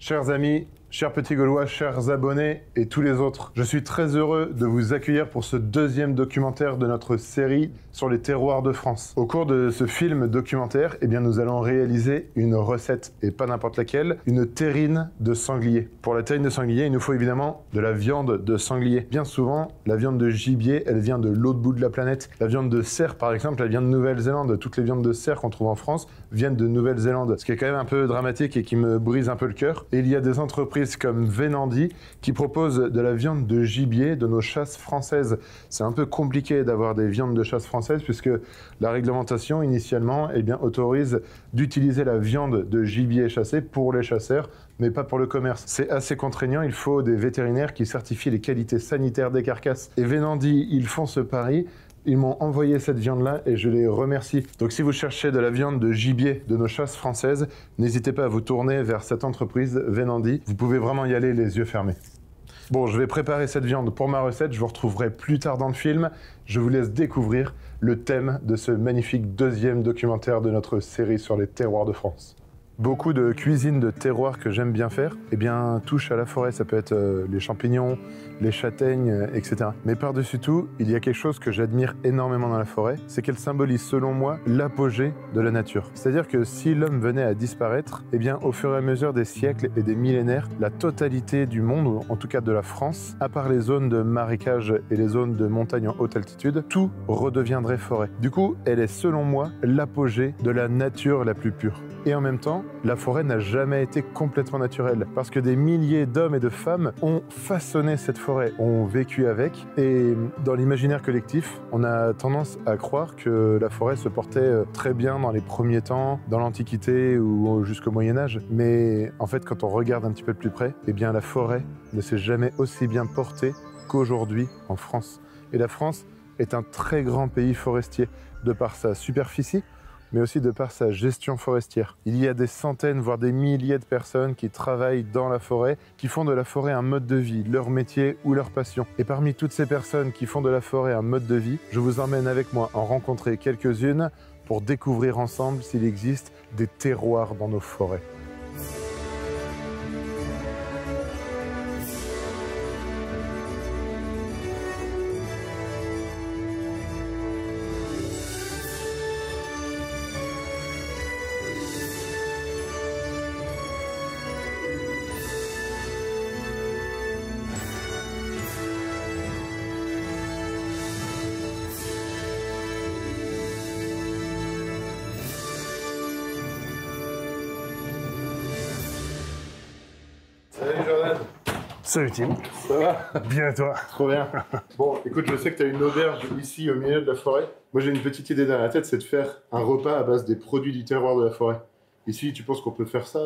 Chers amis, chers petits Gaulois, chers abonnés et tous les autres, je suis très heureux de vous accueillir pour ce deuxième documentaire de notre série sur les terroirs de France. Au cours de ce film documentaire, nous allons réaliser une recette, et pas n'importe laquelle, une terrine de sanglier. Pour la terrine de sanglier, il nous faut évidemment de la viande de sanglier. Bien souvent, la viande de gibier, elle vient de l'autre bout de la planète. La viande de cerf, par exemple, elle vient de Nouvelle-Zélande. Toutes les viandes de cerf qu'on trouve en France viennent de Nouvelle-Zélande, ce qui est quand même un peu dramatique et qui me brise un peu le cœur. Et il y a des entreprises comme Venandi qui proposent de la viande de gibier de nos chasses françaises. C'est un peu compliqué d'avoir des viandes de chasse françaises puisque la réglementation initialement autorise d'utiliser la viande de gibier chassé pour les chasseurs, mais pas pour le commerce. C'est assez contraignant, il faut des vétérinaires qui certifient les qualités sanitaires des carcasses. Et Venandi, ils font ce pari. Ils m'ont envoyé cette viande-là et je les remercie. Donc si vous cherchez de la viande de gibier de nos chasses françaises, n'hésitez pas à vous tourner vers cette entreprise Venandi. Vous pouvez vraiment y aller les yeux fermés. Bon, je vais préparer cette viande pour ma recette. Je vous retrouverai plus tard dans le film. Je vous laisse découvrir le thème de ce magnifique deuxième documentaire de notre série sur les terroirs de France. Beaucoup de cuisine de terroir que j'aime bien faire, touche à la forêt. Ça peut être les champignons, les châtaignes, etc. Mais par-dessus tout, il y a quelque chose que j'admire énormément dans la forêt, c'est qu'elle symbolise, selon moi, l'apogée de la nature. C'est-à-dire que si l'homme venait à disparaître, au fur et à mesure des siècles et des millénaires, la totalité du monde, ou en tout cas de la France, à part les zones de marécage et les zones de montagne en haute altitude, tout redeviendrait forêt. Du coup, elle est, selon moi, l'apogée de la nature la plus pure. Et en même temps, la forêt n'a jamais été complètement naturelle, parce que des milliers d'hommes et de femmes ont façonné cette forêt, ont vécu avec, et dans l'imaginaire collectif, on a tendance à croire que la forêt se portait très bien dans les premiers temps, dans l'Antiquité ou jusqu'au Moyen-Âge, mais en fait, quand on regarde un petit peu de plus près, la forêt ne s'est jamais aussi bien portée qu'aujourd'hui en France. Et la France est un très grand pays forestier, de par sa superficie, mais aussi de par sa gestion forestière. Il y a des centaines, voire des milliers de personnes qui travaillent dans la forêt, qui font de la forêt un mode de vie, leur métier ou leur passion. Et parmi toutes ces personnes qui font de la forêt un mode de vie, je vous emmène avec moi en rencontrer quelques-unes pour découvrir ensemble s'il existe des terroirs dans nos forêts. Salut Jordan. Salut Tim. Ça va? Bien et toi? Trop bien. Bon, écoute, je sais que tu as une auberge ici au milieu de la forêt. Moi j'ai une petite idée dans la tête, c'est de faire un repas à base des produits du terroir de la forêt. Ici, tu penses qu'on peut faire ça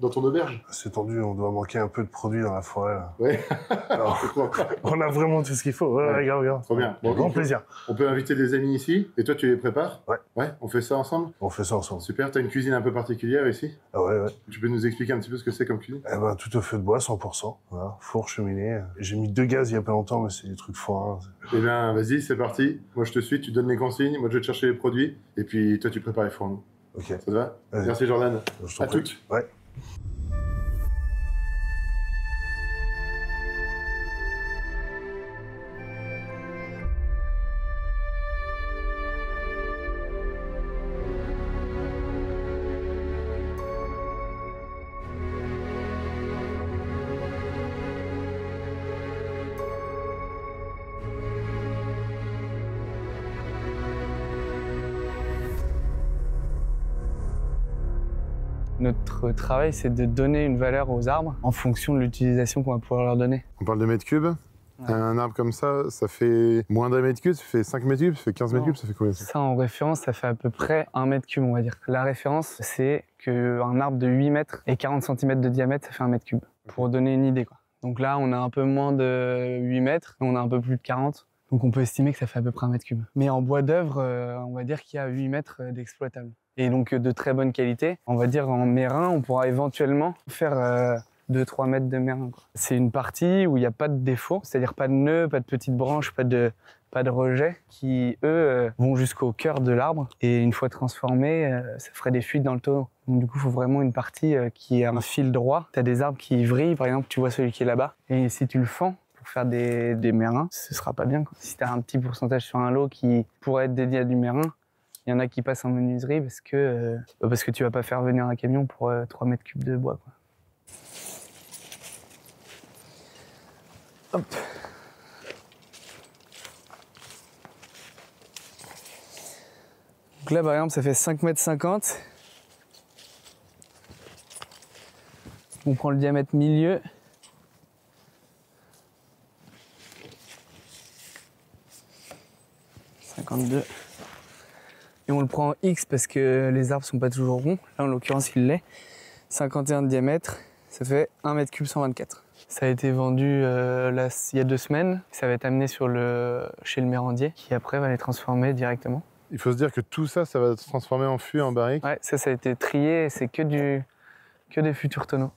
dans ton auberge? C'est tendu, on doit manquer un peu de produits dans la forêt là. Ouais. On a vraiment tout ce qu'il faut. Ouais. Regarde. Trop bien. Bon, grand plaisir. On peut inviter des amis ici, et toi tu les prépares? Ouais. Ouais, on fait ça ensemble? On fait ça ensemble. Super, t'as une cuisine un peu particulière ici? Ah ouais. Tu peux nous expliquer un petit peu ce que c'est comme cuisine? Tout au feu de bois, 100%. Voilà. Four, cheminée. J'ai mis 2 gaz il y a pas longtemps, mais c'est des trucs forains. Vas-y, c'est parti. Moi je te suis, tu donnes les consignes, moi je vais te chercher les produits, et puis toi tu prépares les fourneaux. Ok. Ça te va? Merci Jordan. À toutes. Ouais. Notre travail, c'est de donner une valeur aux arbres en fonction de l'utilisation qu'on va pouvoir leur donner. On parle de mètres cubes. Ouais. Un arbre comme ça fait moins d'1 mètre cube, ça fait 5 mètres cubes, ça fait 15 mètres cubes, ça fait combien? Ça, en référence, ça fait à peu près 1 mètre cube, on va dire. La référence, c'est qu'un arbre de 8 mètres et 40 cm de diamètre, ça fait 1 mètre cube. Pour donner une idée, quoi. Donc là, on a un peu moins de 8 mètres, on a un peu plus de 40. Donc on peut estimer que ça fait à peu près 1 mètre cube. Mais en bois d'œuvre, on va dire qu'il y a 8 mètres d'exploitable. Et donc de très bonne qualité. On va dire en mérin, on pourra éventuellement faire 2-3 mètres de mérin. C'est une partie où il n'y a pas de défaut, c'est-à-dire pas de nœuds, pas de petites branches, pas de pas de rejet, qui eux vont jusqu'au cœur de l'arbre et une fois transformés, ça ferait des fuites dans le tonneau. Donc du coup, il faut vraiment une partie qui a un fil droit. Tu as des arbres qui vrillent, par exemple, tu vois celui qui est là-bas, et si tu le fends pour faire des mérins, ce sera pas bien, quoi. Si tu as un petit pourcentage sur un lot qui pourrait être dédié à du mérin, il y en a qui passent en menuiserie parce que tu vas pas faire venir un camion pour 3 mètres cubes de bois, quoi. Hop. Donc là, par exemple, ça fait 5,50 m. On prend le diamètre milieu. « 52 ». Et on le prend en X parce que les arbres sont pas toujours ronds. Là, en l'occurrence, il l'est. 51 de diamètre, ça fait 1 m3 124. Ça a été vendu là, il y a 2 semaines. Ça va être amené chez le mérandier qui après va les transformer directement. Il faut se dire que tout ça, ça va se transformer en fût, en barrique. Ouais, ça a été trié et c'est que des futurs tonneaux.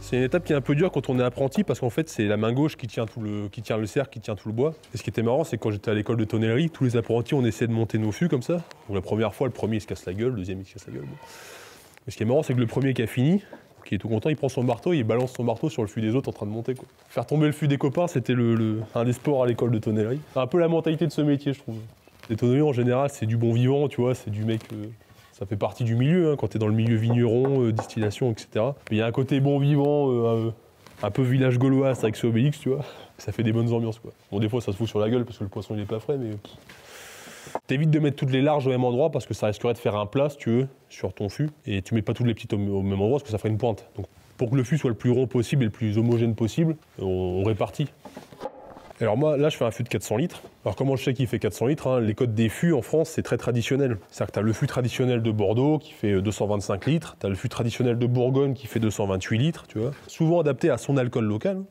C'est une étape qui est un peu dure quand on est apprenti parce qu'en fait c'est la main gauche qui tient le cercle, qui tient tout le bois. Et ce qui était marrant, c'est que quand j'étais à l'école de tonnellerie, tous les apprentis on essayait de monter nos fûts comme ça. Donc la première fois, le premier il se casse la gueule, le deuxième il se casse la gueule. Bon. Et ce qui est marrant, c'est que le premier qui a fini, qui est tout content, il prend son marteau et il balance son marteau sur le fût des autres en train de monter, quoi. Faire tomber le fût des copains, c'était un des sports à l'école de tonnellerie. C'est un peu la mentalité de ce métier, je trouve. Les tonneliers en général, c'est du bon vivant, tu vois, c'est du mec. Ça fait partie du milieu, hein, quand tu es dans le milieu vigneron, distillation, etc. Mais il y a un côté bon vivant, un peu village gaulois, avec ce Obélix, tu vois. Ça fait des bonnes ambiances, quoi. Bon, des fois, ça se fout sur la gueule parce que le poisson il est pas frais, mais. T'évites de mettre toutes les larges au même endroit parce que ça risquerait de faire un plat, si tu veux, sur ton fût. Et tu mets pas toutes les petites au même endroit parce que ça ferait une pointe. Donc, pour que le fût soit le plus rond possible et le plus homogène possible, on répartit. Alors moi, là, je fais un fût de 400 litres. Alors comment je sais qu'il fait 400 litres, hein, les codes des fûts en France, c'est très traditionnel. C'est-à-dire que tu as le fût traditionnel de Bordeaux qui fait 225 litres, tu as le fût traditionnel de Bourgogne qui fait 228 litres, tu vois. Souvent adapté à son alcool local.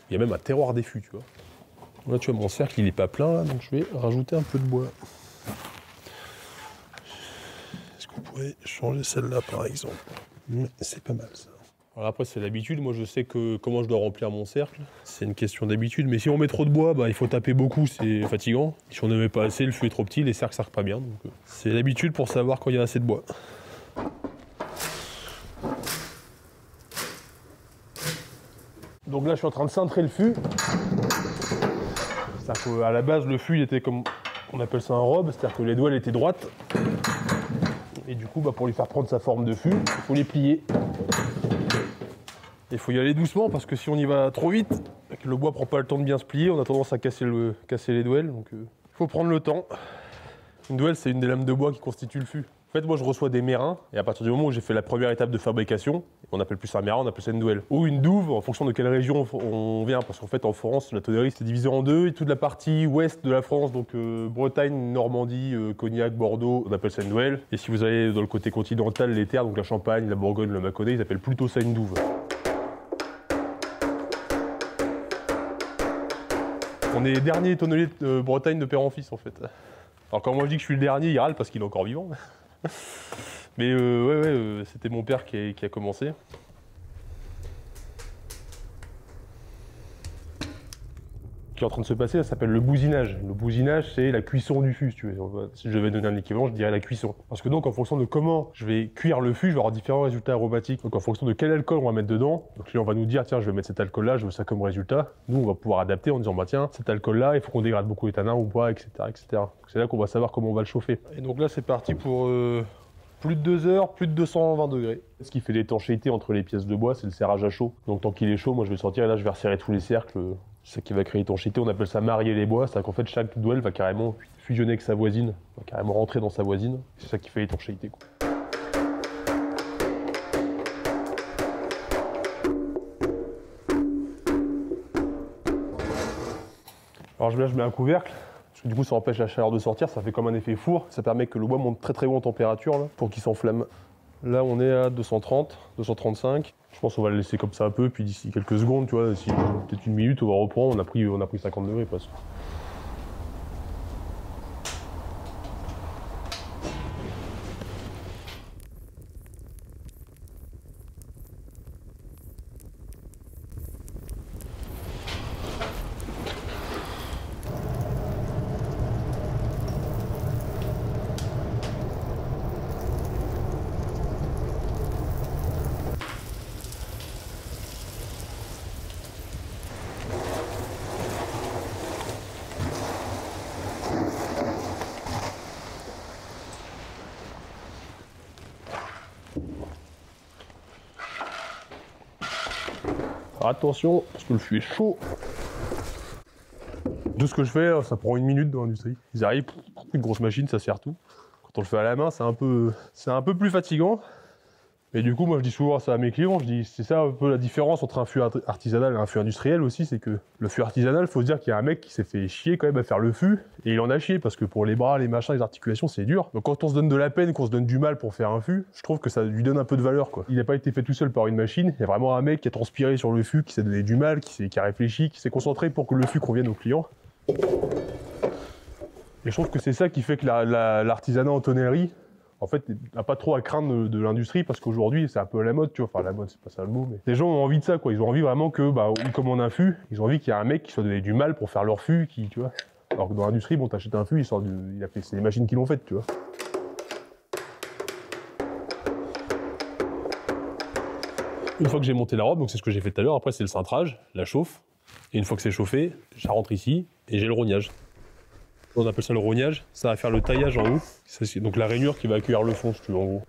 Il y a même un terroir des fûts, tu vois. Là, tu vois, mon cercle, il est pas plein, là, donc je vais rajouter un peu de bois. Est-ce qu'on pourrait changer celle-là, par exemple? C'est pas mal, ça. Alors après, c'est l'habitude. Moi, je sais comment je dois remplir mon cercle. C'est une question d'habitude. Mais si on met trop de bois, il faut taper beaucoup, c'est fatigant. Si on ne met pas assez, le fût est trop petit, les cercles ne servent pas bien. C'est l'habitude pour savoir quand il y a assez de bois. Donc là, je suis en train de cintrer le fût. C'est-à-dire qu'à la base, le fût, il était comme on appelle ça un robe. C'est-à-dire que les douelles étaient droites. Et du coup, pour lui faire prendre sa forme de fût, il faut les plier. Il faut y aller doucement parce que si on y va trop vite, que le bois prend pas le temps de bien se plier, on a tendance à casser les douelles. Donc il faut prendre le temps. Une douelle, c'est une des lames de bois qui constitue le fût. En fait, moi, je reçois des mérins et à partir du moment où j'ai fait la première étape de fabrication, on appelle plus ça un mérin, on appelle ça une douelle. Ou une douve en fonction de quelle région on vient. Parce qu'en fait, en France, la tonnellerie, c'est divisé en deux. Et toute la partie ouest de la France, donc Bretagne, Normandie, Cognac, Bordeaux, on appelle ça une douelle. Et si vous allez dans le côté continental, les terres, donc la Champagne, la Bourgogne, le Mâconnais, ils appellent plutôt ça une douve. On est les derniers tonneliers de Bretagne de père en fils en fait. Alors quand moi je dis que je suis le dernier, il râle parce qu'il est encore vivant. Mais c'était mon père qui a commencé. Ce qui est en train de se passer, ça s'appelle le bousinage. Le bousinage, c'est la cuisson du fût, si tu veux. Si je devais donner un équivalent, je dirais la cuisson. Parce que donc, en fonction de comment je vais cuire le fût, je vais avoir différents résultats aromatiques. Donc, en fonction de quel alcool on va mettre dedans, donc là, on va nous dire, tiens, je vais mettre cet alcool-là, je veux ça comme résultat. Nous, on va pouvoir adapter en disant, tiens, cet alcool-là, il faut qu'on dégrade beaucoup les tanins ou pas, etc., etc. C'est là qu'on va savoir comment on va le chauffer. Et donc là, c'est parti pour plus de 2 heures, plus de 220 degrés. Ce qui fait l'étanchéité entre les pièces de bois, c'est le serrage à chaud. Donc, tant qu'il est chaud, moi, je vais sortir et là, je vais resserrer tous les cercles. C'est ça qui va créer l'étanchéité, on appelle ça marier les bois, c'est-à-dire qu'en fait chaque douelle va carrément fusionner avec sa voisine, va carrément rentrer dans sa voisine, c'est ça qui fait l'étanchéité. Alors là, je mets un couvercle, parce que du coup, ça empêche la chaleur de sortir, ça fait comme un effet four. Ça permet que le bois monte très haut en température, là, pour qu'il s'enflamme. Là, on est à 230, 235. Je pense qu'on va le laisser comme ça un peu, puis d'ici quelques secondes, tu vois, d'ici peut-être une minute, on va reprendre. On a pris 50 degrés presque. Alors attention, parce que le fût est chaud. Tout ce que je fais, ça prend une minute dans l'industrie. Ils arrivent, une grosse machine, ça sert tout. Quand on le fait à la main, c'est un peu plus fatigant. Et du coup, moi je dis souvent ça à mes clients, je dis c'est ça un peu la différence entre un fût artisanal et un fût industriel aussi, c'est que le fût artisanal, il faut se dire qu'il y a un mec qui s'est fait chier quand même à faire le fût, et il en a chié, parce que pour les bras, les machins, les articulations, c'est dur. Donc quand on se donne de la peine, qu'on se donne du mal pour faire un fût, je trouve que ça lui donne un peu de valeur, quoi. Il n'a pas été fait tout seul par une machine, il y a vraiment un mec qui a transpiré sur le fût, qui s'est donné du mal, qui a réfléchi, qui s'est concentré pour que le fût convienne aux clients. Et je trouve que c'est ça qui fait que l'artisanat en tonnellerie, en fait, n'a pas trop à craindre de l'industrie, parce qu'aujourd'hui, c'est un peu à la mode, tu vois. Enfin, la mode, c'est pas ça le mot, mais les gens ont envie de ça, quoi. Ils ont envie vraiment que, ils commandent un fût, ils ont envie qu'il y ait un mec qui soit donné du mal pour faire leur fût, tu vois. Alors que dans l'industrie, bon, t'achètes un fût, c'est les machines qui l'ont fait, tu vois. Une fois que j'ai monté la robe, donc c'est ce que j'ai fait tout à l'heure, après c'est le cintrage, la chauffe, et une fois que c'est chauffé, je rentre ici, et j'ai le rognage. On appelle ça le rognage, ça va faire le taillage en haut, donc la rainure qui va accueillir le fond, si tu veux, en gros.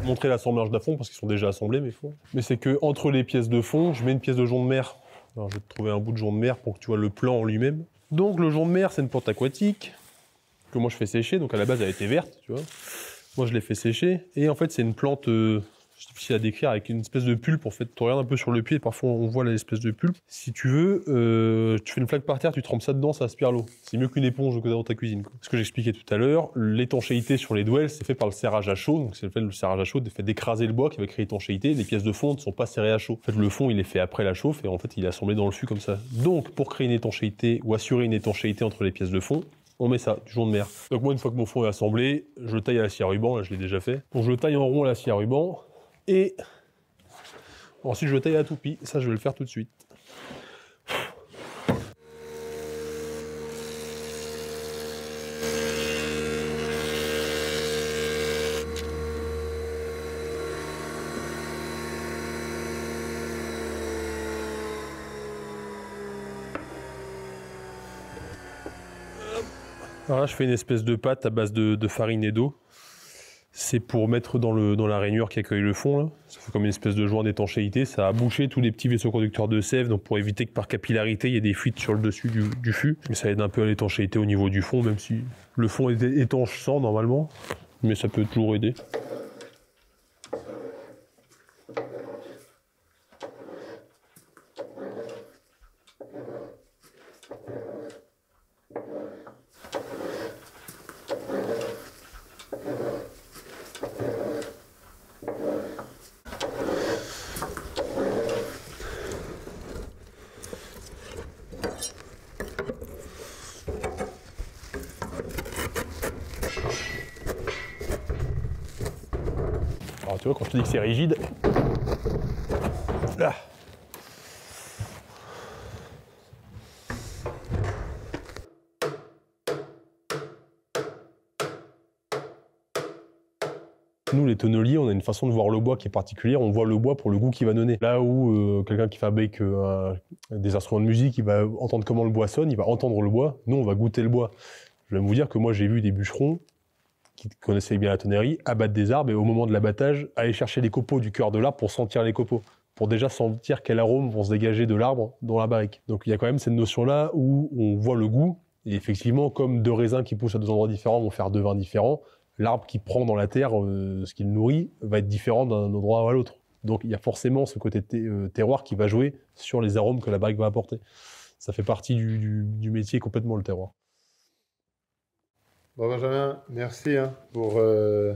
Montrer l'assemblage de fond parce qu'ils sont déjà assemblés mes fonds. Mais c'est que entre les pièces de fond, je mets une pièce de jonc de mer. Alors je vais te trouver un bout de jonc de mer pour que tu vois le plan en lui-même. Donc le jonc de mer, c'est une plante aquatique que moi je fais sécher. Donc à la base elle était verte, tu vois. Moi je l'ai fait sécher et en fait c'est une plante c'est difficile à décrire, avec une espèce de pulpe. En fait, tu regardes un peu sur le pied, parfois on voit l'espèce de pulpe. Si tu veux, tu fais une flaque par terre, tu trempes ça dedans, ça aspire l'eau. C'est mieux qu'une éponge que dans ta cuisine, quoi. Ce que j'expliquais tout à l'heure, l'étanchéité sur les douelles, c'est fait par le serrage à chaud. Donc c'est le fait le serrage à chaud, fait d'écraser le bois qui va créer l'étanchéité. Les pièces de fond ne sont pas serrées à chaud. En fait, le fond, il est fait après la chauffe et en fait, il est assemblé dans le fût comme ça. Donc, pour créer une étanchéité ou assurer une étanchéité entre les pièces de fond, on met ça, du jonc de mer. Donc moi, une fois que mon fond est assemblé, je le taille à la scie à ruban, là je l'ai déjà fait. Donc je le taille en rond à la scie à ruban et ensuite je le taille à la toupie. Ça, je vais le faire tout de suite. Alors là, je fais une espèce de pâte à base de farine et d'eau. C'est pour mettre dans la rainure qui accueille le fond, là. Ça fait comme une espèce de joint d'étanchéité. Ça a bouché tous les petits vaisseaux conducteurs de sève, donc pour éviter que par capillarité, il y ait des fuites sur le dessus du fût. Mais ça aide un peu à l'étanchéité au niveau du fond, même si le fond est étanche sans normalement. Mais ça peut toujours aider. Alors tu vois, quand je te dis que c'est rigide, là. Nous, les tonneliers, on a une façon de voir le bois qui est particulière. On voit le bois pour le goût qu'il va donner. Là où quelqu'un qui fabrique des instruments de musique, il va entendre comment le bois sonne, il va entendre le bois. Nous, on va goûter le bois. Je vais vous dire que moi, j'ai vu des bûcherons qui connaissaient bien la tonnerie abattre des arbres et au moment de l'abattage, aller chercher les copeaux du cœur de l'arbre pour sentir les copeaux, pour déjà sentir quel arôme vont se dégager de l'arbre dans la barrique. Donc il y a quand même cette notion-là où on voit le goût. Et effectivement, comme deux raisins qui poussent à deux endroits différents vont faire deux vins différents, l'arbre qui prend dans la terre ce qu'il nourrit va être différent d'un endroit à l'autre. Donc il y a forcément ce côté terroir qui va jouer sur les arômes que la barrique va apporter. Ça fait partie du métier complètement, le terroir. Bon Benjamin, merci pour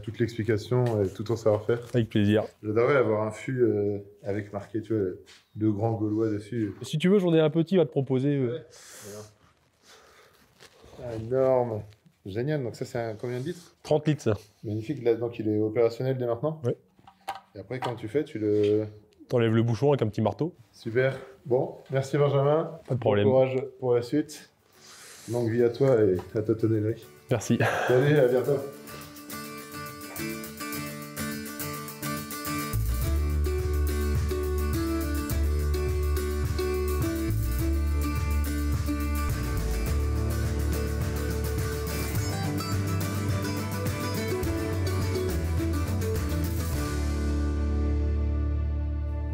toute l'explication et tout ton savoir-faire. Avec plaisir. J'adorerais avoir un fût avec marqué, tu vois, deux grands Gaulois dessus. Si tu veux, j'en ai un petit à te proposer. Ouais. Énorme. Génial, donc ça c'est combien de litres? 30 litres, ça. Magnifique, là, donc il est opérationnel dès maintenant? Oui. Et après, quand tu fais, tu le... T'enlèves le bouchon avec un petit marteau. Super. Bon, merci Benjamin. Pas de problème. Bon courage pour la suite. Longue vie à toi et à ta tonnerie. Merci. Salut, à bientôt.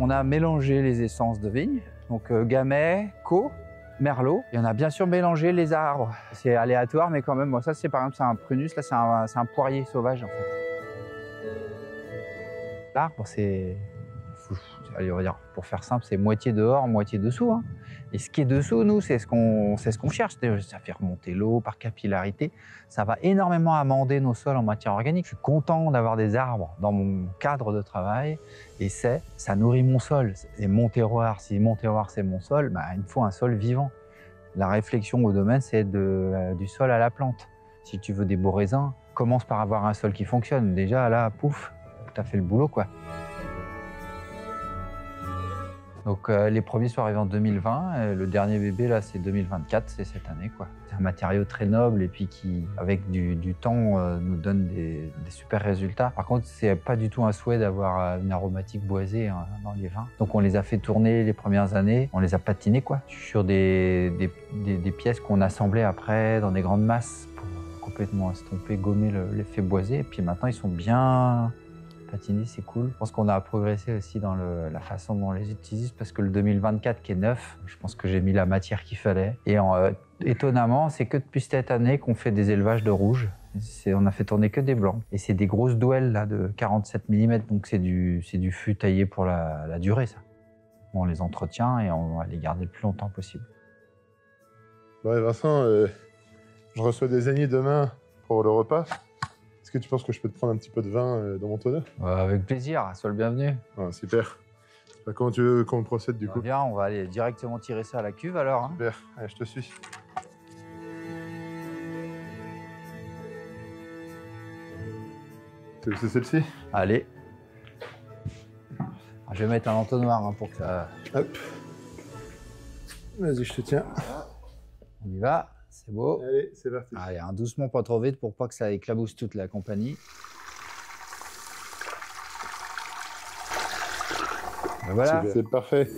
On a mélangé les essences de vigne, donc Gamay, Caux, Merlot, et on a bien sûr mélangé les arbres. C'est aléatoire, mais quand même, moi, ça c'est par exemple c'est un prunus, là c'est un poirier sauvage en fait. L'arbre, c'est, allez, on va dire, pour faire simple, c'est moitié dehors, moitié dessous. Hein. Et ce qui est dessous, nous, c'est ce qu'on cherche. Ça fait remonter l'eau par capillarité. Ça va énormément amender nos sols en matière organique. Je suis content d'avoir des arbres dans mon cadre de travail. Et ça nourrit mon sol. Et mon terroir, si mon terroir, c'est mon sol, bah, il me faut un sol vivant. La réflexion au domaine, c'est du sol à la plante. Si tu veux des beaux raisins, commence par avoir un sol qui fonctionne. Déjà, là, pouf, tu as fait le boulot, quoi. Donc les premiers sont arrivés en 2020, le dernier bébé là c'est 2024, c'est cette année quoi. C'est un matériau très noble et puis qui avec du temps nous donne des super résultats. Par contre c'est pas du tout un souhait d'avoir une aromatique boisée dans les vins. Donc on les a fait tourner les premières années, on les a patinés quoi, sur des pièces qu'on assemblait après dans des grandes masses pour complètement estomper, gommer l'effet boisé. Et puis maintenant ils sont bien patinés, c'est cool. Je pense qu'on a progressé aussi dans la façon dont on les utilise parce que le 2024 qui est neuf, je pense que j'ai mis la matière qu'il fallait. Et étonnamment, c'est que depuis cette année qu'on fait des élevages de rouge. On a fait tourner que des blancs. Et c'est des grosses douelles là, de 47 mm, donc c'est du fût taillé pour la durée ça. On les entretient et on va les garder le plus longtemps possible. Ouais, Vincent, je reçois des amis demain pour le repas. Est-ce que tu penses que je peux te prendre un petit peu de vin dans mon tonneau? Avec plaisir, sois le bienvenu. Ah, super. Bah, comment tu veux qu'on procède du coup? Bien, on va aller directement tirer ça à la cuve alors. Hein. Super, allez, je te suis. C'est celle-ci? Allez. Je vais mettre un entonnoir pour que ça... Hop. Vas-y, je te tiens. On y va. C'est beau. Allez, c'est parti. Allez, doucement, pas trop vite pour pas que ça éclabousse toute la compagnie. Et voilà. C'est parfait.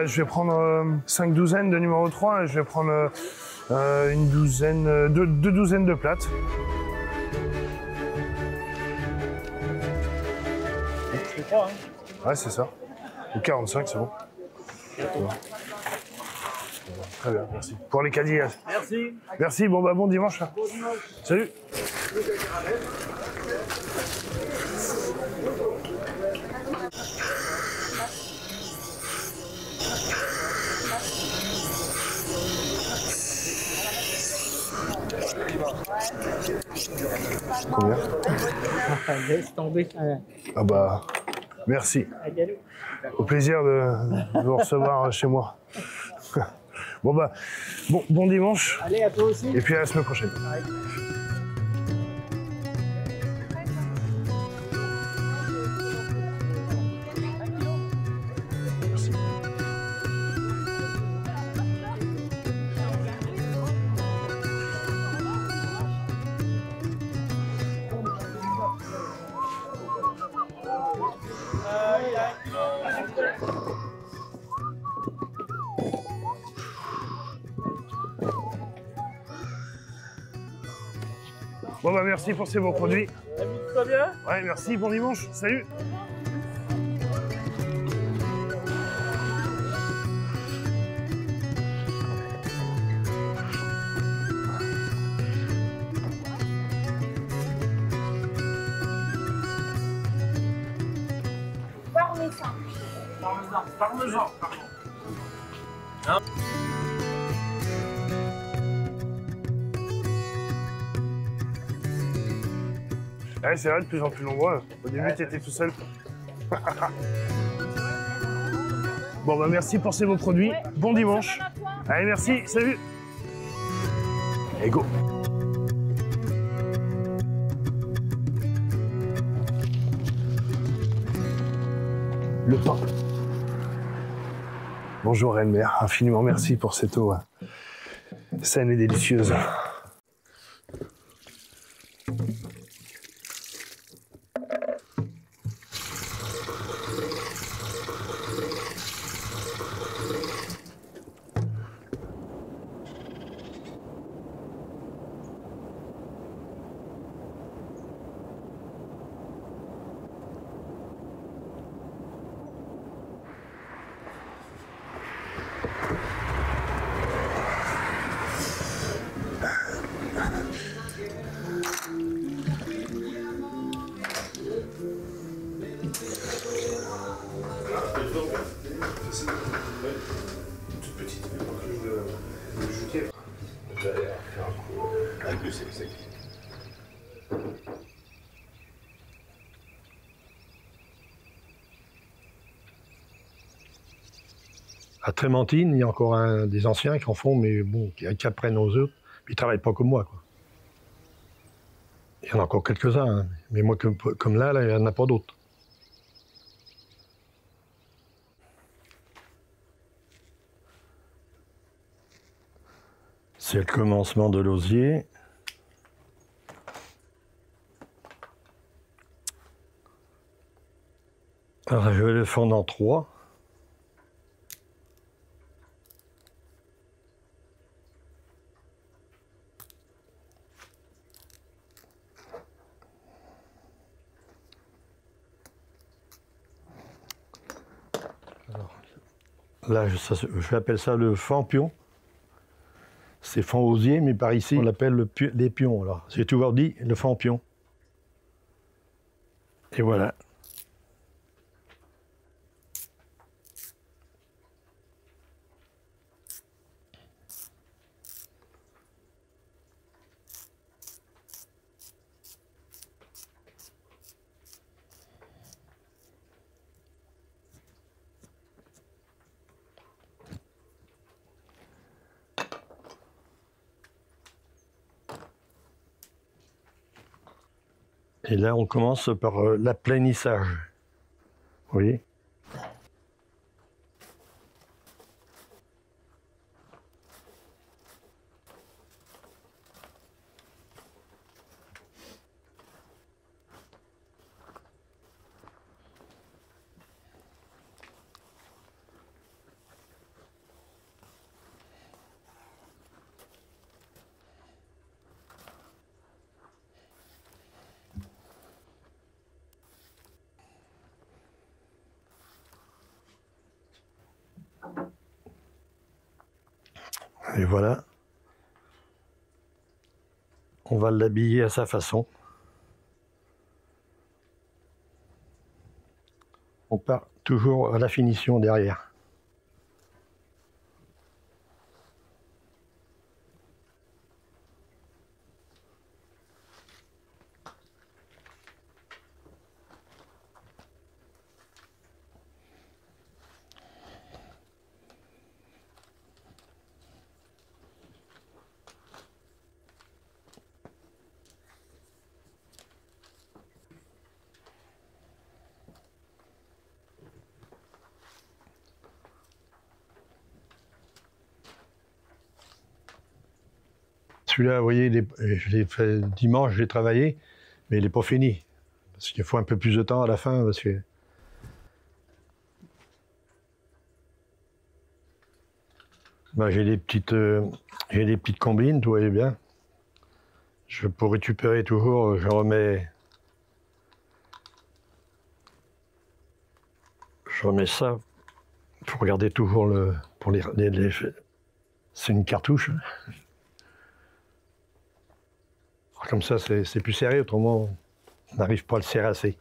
Je vais prendre 5 douzaines de numéro 3 et je vais prendre une douzaine, deux douzaines de plates. Ouais, c'est ça. Ou 45, c'est bon. Très bien, merci. Pour les caddies. Merci. Merci, bon dimanche. Bon dimanche. Salut. Combien? Laisse tomber. Ah bah, merci. Au plaisir de vous recevoir chez moi. Bon bah, bon dimanche. Allez, à toi aussi. Et puis à la semaine prochaine. Bon bah merci pour ces beaux produits. Tout va bien? Ouais, merci, bon dimanche, salut. Parmesan, pardon. Ouais, c'est vrai, de plus en plus nombreux. Au début, tu étais tout seul. Bon, bah merci pour ces beaux produits. Bon dimanche. Allez, merci, salut. Et go. Le pain. Bonjour Reine-Mère, infiniment merci pour cette eau saine et délicieuse. À Trémentine, il y a encore des anciens qui en font, mais bon, qui apprennent aux autres. Ils ne travaillent pas comme moi, quoi. Il y en a encore quelques-uns, hein. Mais moi, comme là, il n'y en a pas d'autres. C'est le commencement de l'osier. Alors, je vais le fondre en 3. Là, j'appelle ça le fan-pion. C'est fan osier, mais par ici, on l'appelle les pions. J'ai toujours dit le fan-pion. Et voilà. Et là, on commence par l'aplanissage. Vous voyez? Et voilà. On va l'habiller à sa façon. On part toujours à la finition derrière. Celui-là, vous voyez, je l'ai fait dimanche, je l'ai travaillé, mais il n'est pas fini. Parce qu'il faut un peu plus de temps à la fin, parce que Ben, j'ai des petites combines, tout va bien. Pour récupérer toujours, je remets ça pour regarder toujours c'est une cartouche. Comme ça, c'est plus serré, autrement, on n'arrive pas à le serrer assez.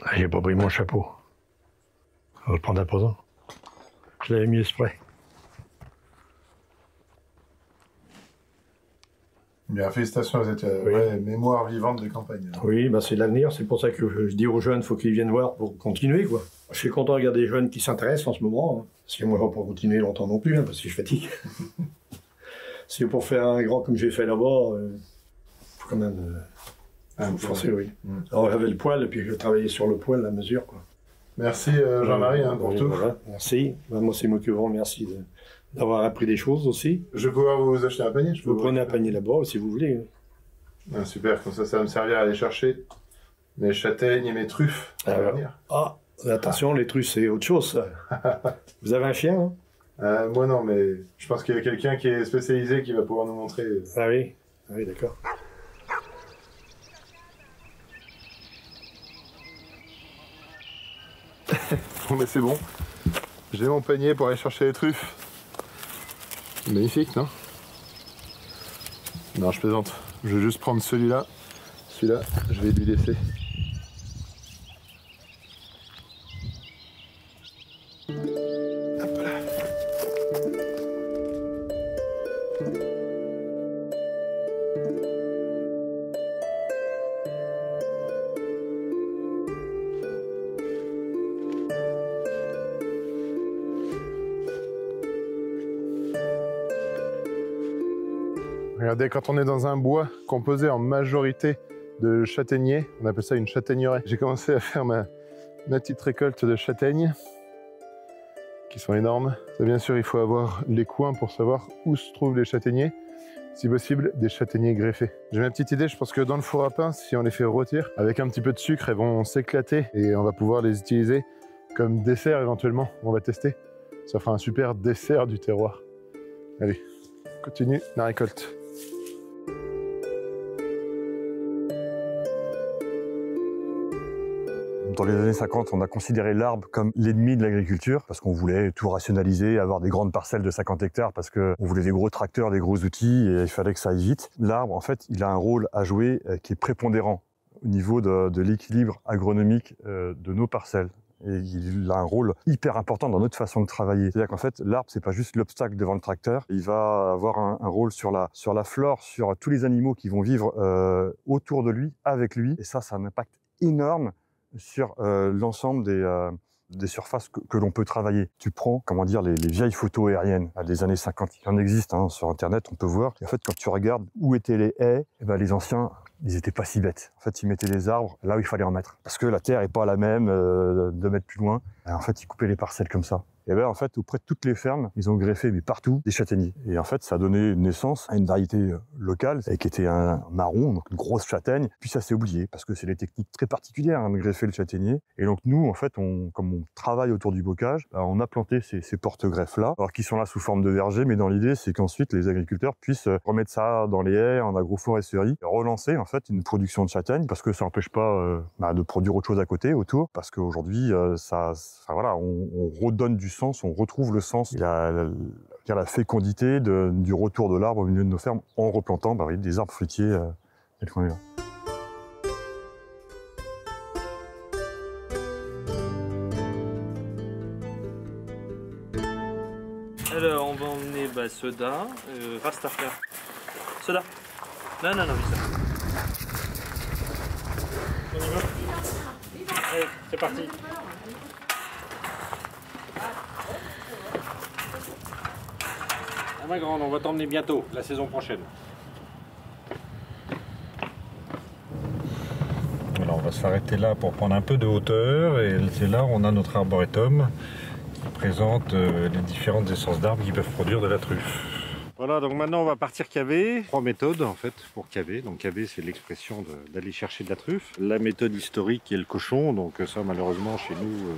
Ah, j'ai pas pris mon chapeau. On va le prendre à présent. Je l'avais mis exprès. Bien, félicitations, vous êtes mémoire vivante de campagne. Oui, ben c'est l'avenir, c'est pour ça que je dis aux jeunes, il faut qu'ils viennent voir pour continuer, quoi. Je suis content de regarder des jeunes qui s'intéressent en ce moment, hein, parce que moi je ne vais pas continuer longtemps non plus, hein, parce que je fatigue. C'est pour faire un grand comme j'ai fait là-bas, il faut quand même forcer, oui. Alors j'avais le poil, et puis je travaillais sur le poil, la mesure, quoi. Merci Jean-Marie pour tout. Voilà, merci. Ben, moi c'est moi qui vous remercie d'avoir appris des choses aussi. Je vais pouvoir vous acheter un panier. Vous prenez un panier là-bas si vous voulez. Ah, super, comme ça va me servir à aller chercher mes châtaignes et mes truffes. Attention, les truffes c'est autre chose, ça. Vous avez un chien, hein? Moi non, mais je pense qu'il y a quelqu'un qui est spécialisé qui va pouvoir nous montrer. Ah oui, d'accord. Bon, mais c'est bon. J'ai mon panier pour aller chercher les truffes. Magnifique, non? Non, je plaisante. Je vais juste prendre celui-là. Celui-là, je vais lui laisser. Hop là. Regardez, quand on est dans un bois composé en majorité de châtaigniers, on appelle ça une châtaigneraie. J'ai commencé à faire ma petite récolte de châtaignes, qui sont énormes. Ça, bien sûr, il faut avoir les coins pour savoir où se trouvent les châtaigniers. Si possible, des châtaigniers greffés. J'ai ma petite idée, je pense que dans le four à pain, si on les fait rôtir, avec un petit peu de sucre, elles vont s'éclater et on va pouvoir les utiliser comme dessert éventuellement. On va tester. Ça fera un super dessert du terroir. Allez, on continue la récolte. Dans les années 50, on a considéré l'arbre comme l'ennemi de l'agriculture parce qu'on voulait tout rationaliser, avoir des grandes parcelles de 50 hectares parce qu'on voulait des gros tracteurs, des gros outils et il fallait que ça aille vite. L'arbre, en fait, il a un rôle à jouer qui est prépondérant au niveau de l'équilibre agronomique de nos parcelles. Et il a un rôle hyper important dans notre façon de travailler. C'est-à-dire qu'en fait, l'arbre, c'est pas juste l'obstacle devant le tracteur. Il va avoir un rôle sur la flore, sur tous les animaux qui vont vivre autour de lui, avec lui. Et ça a un impact énorme sur l'ensemble des surfaces que l'on peut travailler. Tu prends, comment dire, les vieilles photos aériennes des années 50. Il en existe sur Internet, on peut voir. Et en fait, quand tu regardes où étaient les haies, et ben, les anciens, ils étaient pas si bêtes. En fait, ils mettaient des arbres là où il fallait en mettre. Parce que la terre est pas la même 2 mètres plus loin. Et en fait, ils coupaient les parcelles comme ça. Et bien, en fait, auprès de toutes les fermes, ils ont greffé, mais partout, des châtaigniers. Et en fait, ça a donné naissance à une variété locale, qui était un marron, donc une grosse châtaigne. Puis ça s'est oublié, parce que c'est des techniques très particulières de greffer le châtaignier. Et donc nous, en fait, comme on travaille autour du bocage, on a planté ces porte-greffes-là, alors qui sont là sous forme de verger, mais dans l'idée, c'est qu'ensuite, les agriculteurs puissent remettre ça dans les haies, en agroforesterie, et relancer, en fait, une production de châtaignes, parce que ça n'empêche pas de produire autre chose à côté, autour, parce qu'aujourd'hui, on redonne du sens, on retrouve le sens, la fécondité du retour de l'arbre au milieu de nos fermes en replantant des arbres fruitiers tels qu'on est là. Alors, on va emmener soda, reste à faire. Soda. Non, Vista. On y va. Allez, c'est parti. Ma grande, on va t'emmener bientôt, la saison prochaine. Alors on va se arrêter là pour prendre un peu de hauteur et c'est là où on a notre arboretum qui présente les différentes essences d'arbres qui peuvent produire de la truffe. Voilà, donc maintenant on va partir caver. 3 méthodes en fait pour caver. Donc caver, c'est l'expression d'aller chercher de la truffe. La méthode historique est le cochon, donc ça malheureusement chez nous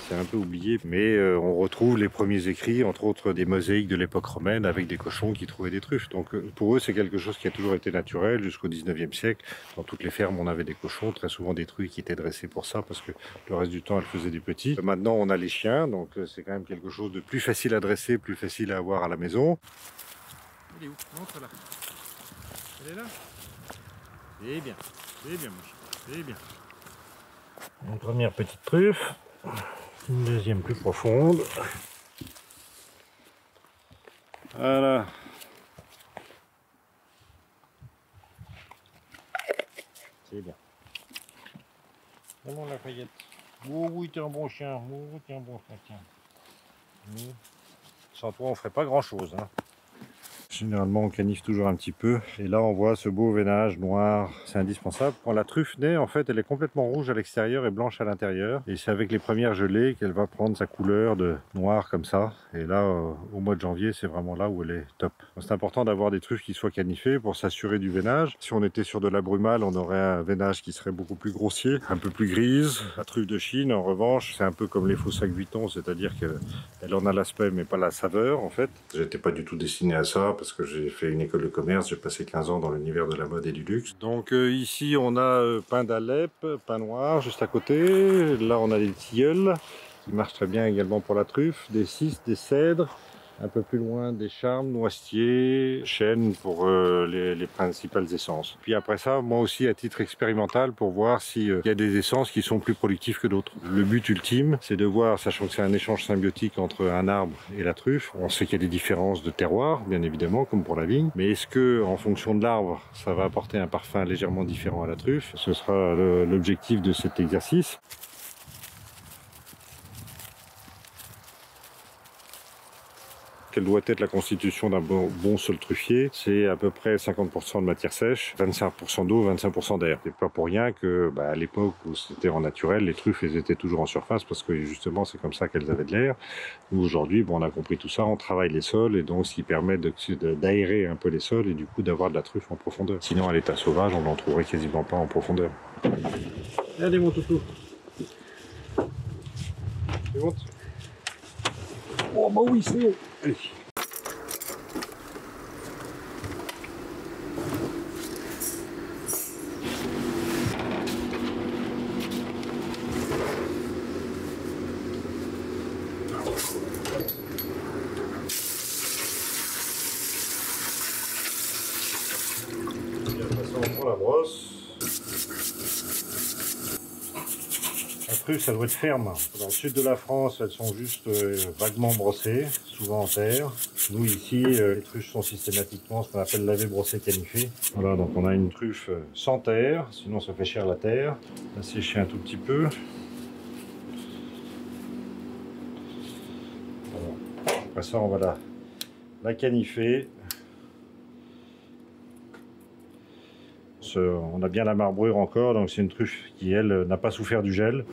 c'est un peu oublié. Mais on retrouve les premiers écrits, entre autres des mosaïques de l'époque romaine avec des cochons qui trouvaient des truffes. Donc pour eux c'est quelque chose qui a toujours été naturel jusqu'au 19e siècle. Dans toutes les fermes on avait des cochons, très souvent des truies qui étaient dressées pour ça parce que le reste du temps elles faisaient des petits. Maintenant on a les chiens, donc c'est quand même quelque chose de plus facile à dresser, plus facile à avoir à la maison. Elle est où? Montre-la. Elle est là? C'est bien, mon chien, c'est bien. Une première petite truffe, une deuxième plus profonde. Voilà. C'est bien. Comment la Lafayette? Oh oui, t'es un bon chien, oh t'es un bon chien, tiens. Sans toi on ferait pas grand chose, hein. Généralement, on caniffe toujours un petit peu. Et là, on voit ce beau veinage noir. C'est indispensable. Quand la truffe naît, en fait, elle est complètement rouge à l'extérieur et blanche à l'intérieur. Et c'est avec les premières gelées qu'elle va prendre sa couleur de noir comme ça. Et là, au mois de janvier, c'est vraiment là où elle est top. C'est important d'avoir des truffes qui soient canifées pour s'assurer du veinage. Si on était sur de la brumale, on aurait un veinage qui serait beaucoup plus grossier, un peu plus grise. La truffe de Chine, en revanche, c'est un peu comme les faux sacs Vuitton, c'est-à-dire qu'elle en a l'aspect mais pas la saveur, en fait. J'étais pas du tout destiné à ça parce que j'ai fait une école de commerce, j'ai passé 15 ans dans l'univers de la mode et du luxe. Donc ici on a pain d'Alep, pain noir juste à côté. Là on a des tilleuls qui marchent très bien également pour la truffe, des cis, des cèdres. Un peu plus loin, des charmes, noisetiers, chênes pour les principales essences. Puis après ça, moi aussi à titre expérimental pour voir s'il y a des essences qui sont plus productives que d'autres. Le but ultime, c'est de voir, sachant que c'est un échange symbiotique entre un arbre et la truffe, on sait qu'il y a des différences de terroir, bien évidemment, comme pour la vigne, mais est-ce que en fonction de l'arbre, ça va apporter un parfum légèrement différent à la truffe? Ce sera l'objectif de cet exercice. Quelle doit être la constitution d'un bon sol truffier? C'est à peu près 50% de matière sèche, 25% d'eau, 25% d'air. C'est pas pour rien que à l'époque où c'était en naturel, les truffes elles étaient toujours en surface parce que justement c'est comme ça qu'elles avaient de l'air. Nous aujourd'hui, on a compris tout ça, on travaille les sols et donc ce qui permet d'aérer un peu les sols et du coup d'avoir de la truffe en profondeur. Sinon à l'état sauvage, on n'en trouverait quasiment pas en profondeur. Allez mon toutou. Tu montes? Oh bah oui, c'est bon. Allez. On prend la brosse. La truffe, ça doit être ferme. Dans le sud de la France, elles sont juste vaguement brossées, souvent en terre. Nous ici, les truffes sont systématiquement ce qu'on appelle lavé, brossé, canifé. Voilà, donc on a une truffe sans terre, sinon ça fait cher la terre. La sécher un tout petit peu. Voilà. Après ça, on va la canifer. On a bien la marbrure encore, donc c'est une truffe qui, elle, n'a pas souffert du gel.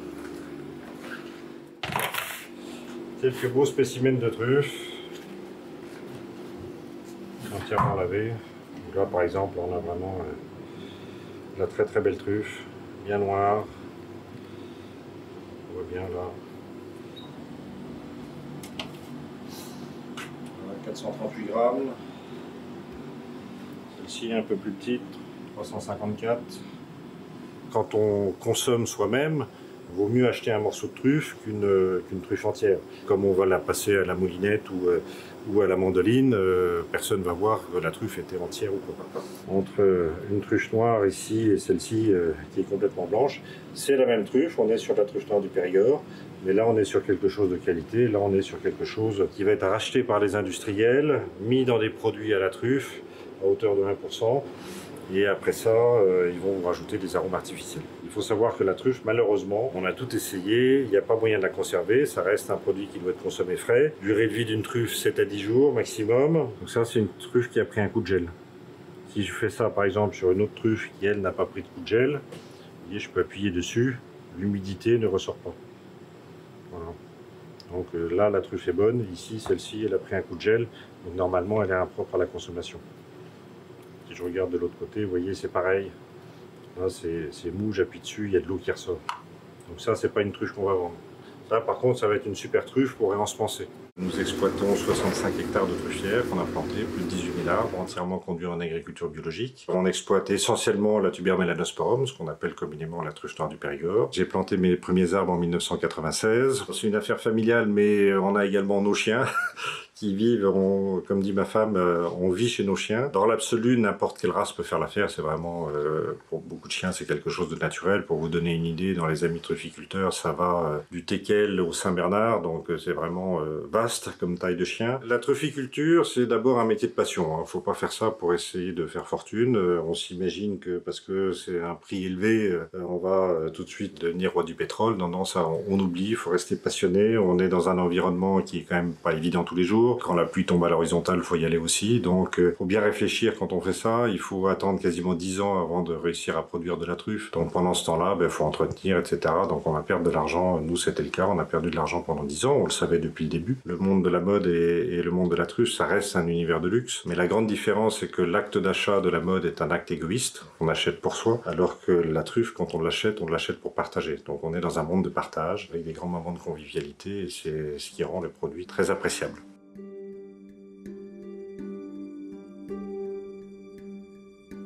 Quelques beaux spécimens de truffe, entièrement lavés. Là, par exemple, on a vraiment de la très très belle truffe, bien noire. On voit bien là. Voilà, 438 grammes. Celle-ci un peu plus petite. 354. Quand on consomme soi-même, il vaut mieux acheter un morceau de truffe qu'une truffe entière. Comme on va la passer à la moulinette ou à la mandoline, personne ne va voir que la truffe était entière ou pas. Entre une truffe noire ici et celle-ci qui est complètement blanche, c'est la même truffe, on est sur la truffe noire du Périgord, mais là on est sur quelque chose de qualité, là on est sur quelque chose qui va être racheté par les industriels, mis dans des produits à la truffe à hauteur de 1%. Et après ça, ils vont rajouter des arômes artificiels. Il faut savoir que la truffe, malheureusement, on a tout essayé, il n'y a pas moyen de la conserver, ça reste un produit qui doit être consommé frais. Durée de vie d'une truffe, 7 à 10 jours maximum. Donc ça, c'est une truffe qui a pris un coup de gel. Si je fais ça, par exemple, sur une autre truffe qui, elle, n'a pas pris de coup de gel, vous voyez, je peux appuyer dessus, l'humidité ne ressort pas. Voilà. Donc là, la truffe est bonne. Ici, celle-ci, elle a pris un coup de gel. Donc normalement, elle est impropre à la consommation. Si je regarde de l'autre côté, vous voyez, c'est pareil. Là, c'est mou, j'appuie dessus, il y a de l'eau qui ressort. Donc ça, c'est pas une truffe qu'on va vendre. Ça, par contre, ça va être une super truffe pour réensemencer. Nous exploitons 65 hectares de truffières qu'on a plantées, plus de 18 000 arbres, entièrement conduits en agriculture biologique. On exploite essentiellement la Tuber melanosporum, ce qu'on appelle communément la truffe noire du Périgord. J'ai planté mes premiers arbres en 1996. C'est une affaire familiale, mais on a également nos chiens qui vivent, comme dit ma femme, on vit chez nos chiens. Dans l'absolu, n'importe quelle race peut faire l'affaire. C'est vraiment, pour beaucoup de chiens, c'est quelque chose de naturel. Pour vous donner une idée, dans les amis trufficulteurs, ça va du teckel au Saint-Bernard, donc c'est vraiment vaste comme taille de chien. La trufficulture, c'est d'abord un métier de passion. Il ne faut pas faire ça pour essayer de faire fortune. On s'imagine que parce que c'est un prix élevé, on va tout de suite devenir roi du pétrole. Non, non, ça, on oublie. Il faut rester passionné. On est dans un environnement qui est quand même pas évident tous les jours. Quand la pluie tombe à l'horizontale, il faut y aller aussi. Donc, faut bien réfléchir quand on fait ça. Il faut attendre quasiment 10 ans avant de réussir à produire de la truffe. Donc, pendant ce temps-là, il faut entretenir, etc. Donc, on va perdre de l'argent. Nous, c'était le cas. On a perdu de l'argent pendant 10 ans. On le savait depuis le début. Le monde de la mode et le monde de la truffe, ça reste un univers de luxe. Mais la grande différence, c'est que l'acte d'achat de la mode est un acte égoïste. On achète pour soi. Alors que la truffe, quand on l'achète pour partager. Donc, on est dans un monde de partage avec des grands moments de convivialité. Et c'est ce qui rend le produit très appréciable.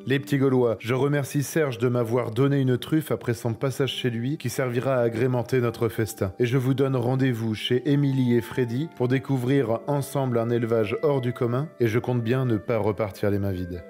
Les petits Gaulois, je remercie Serge de m'avoir donné une truffe après son passage chez lui qui servira à agrémenter notre festin. Et je vous donne rendez-vous chez Émilie et Freddy pour découvrir ensemble un élevage hors du commun et je compte bien ne pas repartir les mains vides.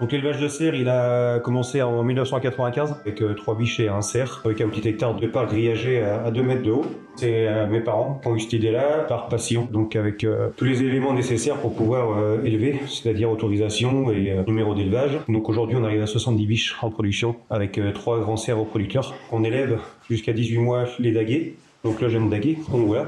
Donc l'élevage de cerfs, il a commencé en 1995 avec 3 biches et un cerf, avec un petit hectare de parc grillagé à 2 mètres de haut. C'est mes parents qui ont eu cette idée-là par passion, donc avec tous les éléments nécessaires pour pouvoir élever, c'est-à-dire autorisation et numéro d'élevage. Donc aujourd'hui, on arrive à 70 biches en production avec 3 grands cerfs reproducteurs. On élève jusqu'à 18 mois les daguets, donc le jeune daguet, qu'on voit.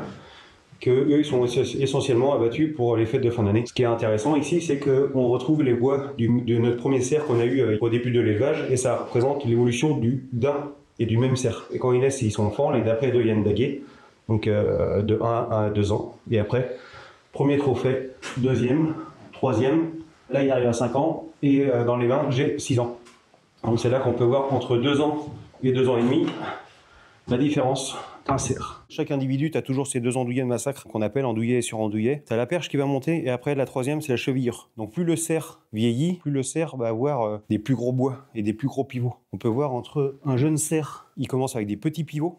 Qu'eux, ils sont essentiellement abattus pour les fêtes de fin d'année. Ce qui est intéressant ici, c'est qu'on retrouve les bois de notre premier cerf qu'on a eu au début de l'élevage, et ça représente l'évolution d'un et du même cerf. Et quand ils naissent, ils sont enfants, et d'après deviennent daguets, donc de 1 à 2 ans. Et après, premier trophée, deuxième, troisième, là il arrive à 5 ans, et dans les 20, j'ai 6 ans. Donc c'est là qu'on peut voir entre 2 ans et 2 ans et demi la différence d'un cerf. Chaque individu, tu as toujours ces 2 andouillets de massacre qu'on appelle andouillet et surandouillet. Tu as la perche qui va monter et après la troisième, c'est la chevillure. Donc plus le cerf vieillit, plus le cerf va avoir des plus gros bois et des plus gros pivots. On peut voir entre un jeune cerf, il commence avec des petits pivots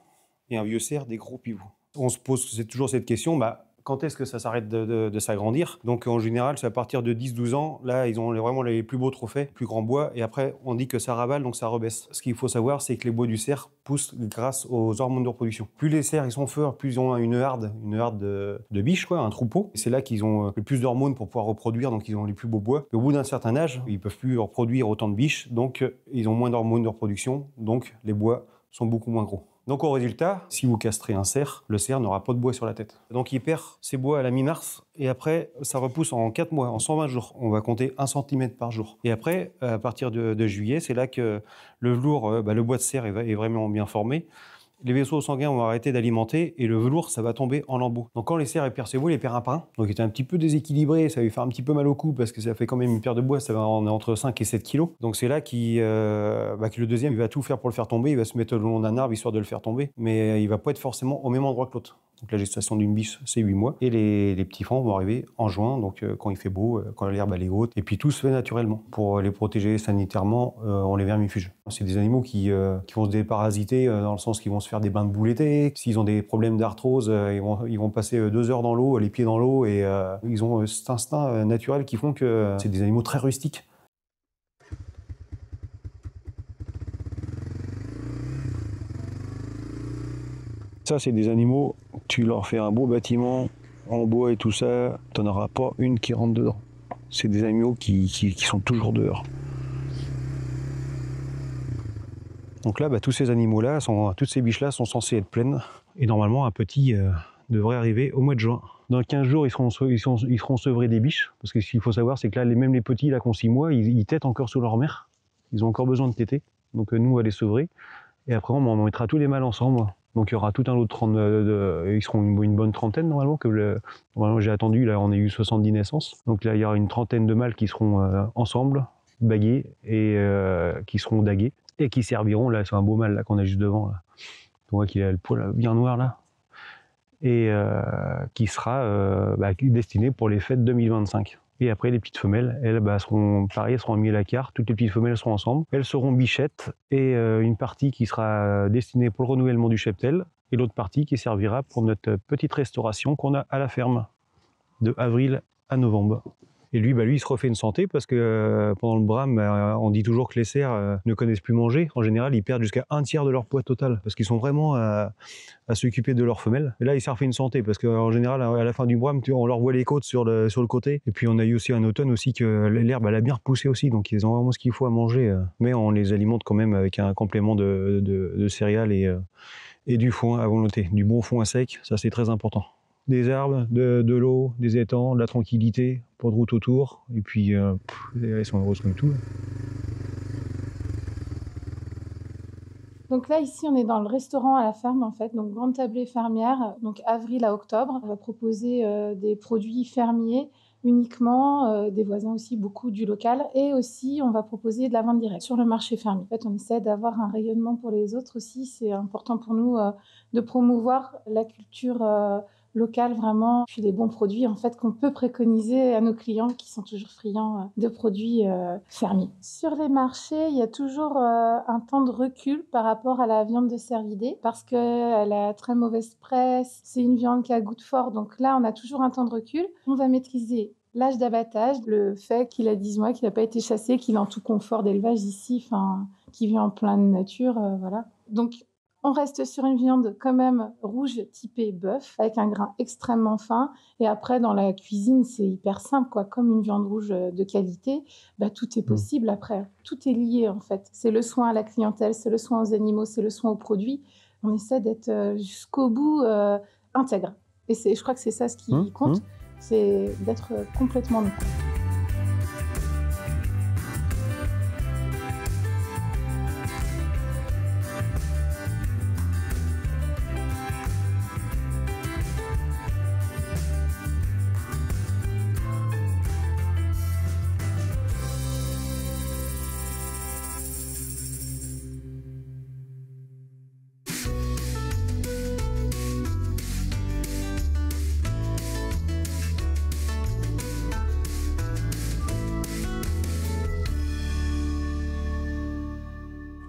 et un vieux cerf, des gros pivots. On se pose toujours cette question, quand est-ce que ça s'arrête de s'agrandir? Donc en général, c'est à partir de 10-12 ans. Là, ils ont vraiment les plus beaux trophées, plus grands bois. Et après, on dit que ça ravale, donc ça rebaisse. Ce qu'il faut savoir, c'est que les bois du cerf poussent grâce aux hormones de reproduction. Plus les cerfs ils sont forts, plus ils ont une harde de biches, un troupeau. C'est là qu'ils ont le plus d'hormones pour pouvoir reproduire, donc ils ont les plus beaux bois. Et au bout d'un certain âge, ils peuvent plus reproduire autant de biches, donc ils ont moins d'hormones de reproduction, donc les bois sont beaucoup moins gros. Donc au résultat, si vous castrez un cerf, le cerf n'aura pas de bois sur la tête. Donc il perd ses bois à la mi-mars et après ça repousse en 4 mois, en 120 jours. On va compter 1 cm par jour. Et après, à partir de juillet, c'est là que le velours, le bois de cerf est vraiment bien formé. Les vaisseaux sanguins vont arrêter d'alimenter et le velours, ça va tomber en lambeaux. Donc quand les cerfs perdent ses bois, il perd un pain. Donc il est un petit peu déséquilibré, ça va lui faire un petit peu mal au cou parce que ça fait quand même une paire de bois, ça va en entre 5 et 7 kilos. Donc c'est là que le deuxième, il va tout faire pour le faire tomber, il va se mettre le long d'un arbre histoire de le faire tomber, mais il va pas être forcément au même endroit que l'autre. Donc la gestation d'une biche, c'est 8 mois. Et les petits francs vont arriver en juin, donc quand il fait beau, quand l'herbe elle est haute. Et puis tout se fait naturellement. Pour les protéger sanitairement, on les vermifuge. C'est des animaux qui vont se déparasiter dans le sens qu'ils vont se faire des bains de boue l'été. S'ils ont des problèmes d'arthrose, ils vont passer 2 heures dans l'eau, les pieds dans l'eau. Et ils ont cet instinct naturel qui font que c'est des animaux très rustiques. Ça, c'est des animaux, tu leur fais un beau bâtiment en bois et tout ça, tu n'en auras pas une qui rentre dedans. C'est des animaux qui sont toujours dehors. Donc là, tous ces animaux-là, toutes ces biches-là sont censées être pleines. Et normalement, un petit devrait arriver au mois de juin. Dans 15 jours, ils seront sevrés des biches. Parce que ce qu'il faut savoir, c'est que là, même les petits, là, qui ont 6 mois, ils têtent encore sur leur mère. Ils ont encore besoin de téter. Donc nous, on va les sevrer. Et après, on mettra tous les mâles ensemble. Donc il y aura tout un lot de 30, ils seront une bonne trentaine normalement. Normalement, j'ai attendu, là, on a eu 70 naissances. Donc là, il y aura une trentaine de mâles qui seront ensemble, bagués, et qui seront dagués. Et qui serviront, là, c'est un beau mâle là qu'on a juste devant. Là. On voit qu'il a le poil bien noir là. Et qui sera destiné pour les fêtes 2025. Et après, les petites femelles, elles seront pareil, elles seront mises à la carte. Toutes les petites femelles seront ensemble. Elles seront bichettes et une partie qui sera destinée pour le renouvellement du cheptel et l'autre partie qui servira pour notre petite restauration qu'on a à la ferme de avril à novembre. Et lui, il se refait une santé parce que pendant le brame, on dit toujours que les cerfs ne connaissent plus manger. En général, ils perdent jusqu'à 1/3 de leur poids total parce qu'ils sont vraiment à s'occuper de leurs femelles. Et là, il s'est refait une santé parce qu'en général, à la fin du brame, on leur voit les côtes sur le côté. Et puis, on a eu aussi un automne aussi que l'herbe, elle a bien repoussé aussi. Donc, ils ont vraiment ce qu'il faut à manger. Mais on les alimente quand même avec un complément de céréales et du foin à volonté. Du bon foin sec, ça, c'est très important. Des arbres, de l'eau, des étangs, de la tranquillité, pas de route autour, et puis elles sont heureuses comme tout. Donc là, ici, on est dans le restaurant à la ferme, en fait, donc grande tablée fermière, donc avril à octobre. On va proposer des produits fermiers uniquement, des voisins aussi, beaucoup du local, et aussi, on va proposer de la vente directe sur le marché fermier. En fait, on essaie d'avoir un rayonnement pour les autres aussi. C'est important pour nous de promouvoir la culture local vraiment, puis les bons produits en fait qu'on peut préconiser à nos clients qui sont toujours friands de produits fermiers. Sur les marchés, il y a toujours un temps de recul par rapport à la viande de cervidé parce qu'elle a très mauvaise presse, c'est une viande qui a goût de fort, donc là on a toujours un temps de recul. On va maîtriser l'âge d'abattage, le fait qu'il a 10 mois, qu'il n'a pas été chassé, qu'il est en tout confort d'élevage ici, qu'il vit en pleine nature, voilà. Donc on reste sur une viande quand même rouge typée bœuf, avec un grain extrêmement fin. Et après, dans la cuisine, c'est hyper simple, quoi. Comme une viande rouge de qualité, tout est possible après. Tout est lié, en fait. C'est le soin à la clientèle, c'est le soin aux animaux, c'est le soin aux produits. On essaie d'être jusqu'au bout intègre. Et je crois que c'est ça ce qui compte, c'est d'être complètement nous.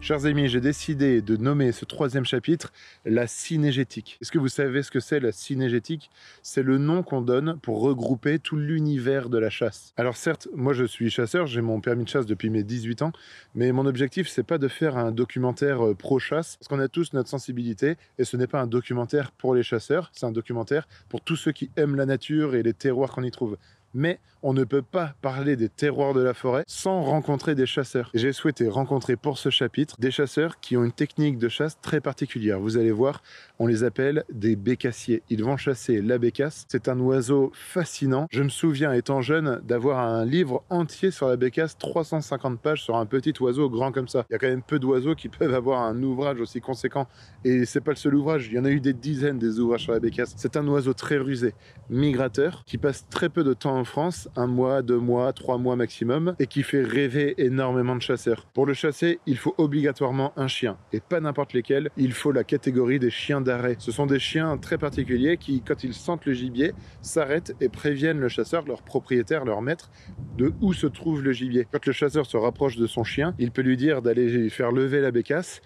Chers amis, j'ai décidé de nommer ce troisième chapitre la cynégétique. Est-ce que vous savez ce que c'est la cynégétique? C'est le nom qu'on donne pour regrouper tout l'univers de la chasse. Alors certes, moi je suis chasseur, j'ai mon permis de chasse depuis mes 18 ans, mais mon objectif c'est pas de faire un documentaire pro-chasse, parce qu'on a tous notre sensibilité, et ce n'est pas un documentaire pour les chasseurs, c'est un documentaire pour tous ceux qui aiment la nature et les terroirs qu'on y trouve. Mais on ne peut pas parler des terroirs de la forêt sans rencontrer des chasseurs. J'ai souhaité rencontrer pour ce chapitre des chasseurs qui ont une technique de chasse très particulière. Vous allez voir, on les appelle des bécassiers. Ils vont chasser la bécasse. C'est un oiseau fascinant. Je me souviens, étant jeune, d'avoir un livre entier sur la bécasse, 350 pages sur un petit oiseau grand comme ça. Il y a quand même peu d'oiseaux qui peuvent avoir un ouvrage aussi conséquent. Et c'est pas le seul ouvrage, il y en a eu des dizaines des ouvrages sur la bécasse. C'est un oiseau très rusé, migrateur, qui passe très peu de temps en France, 1 mois, 2 mois, 3 mois maximum, et qui fait rêver énormément de chasseurs. Pour le chasser, il faut obligatoirement un chien, et pas n'importe lesquels, il faut la catégorie des chiens d'arrêt. Ce sont des chiens très particuliers qui, quand ils sentent le gibier, s'arrêtent et préviennent le chasseur, leur propriétaire, leur maître, de où se trouve le gibier. Quand le chasseur se rapproche de son chien, il peut lui dire d'aller faire lever la bécasse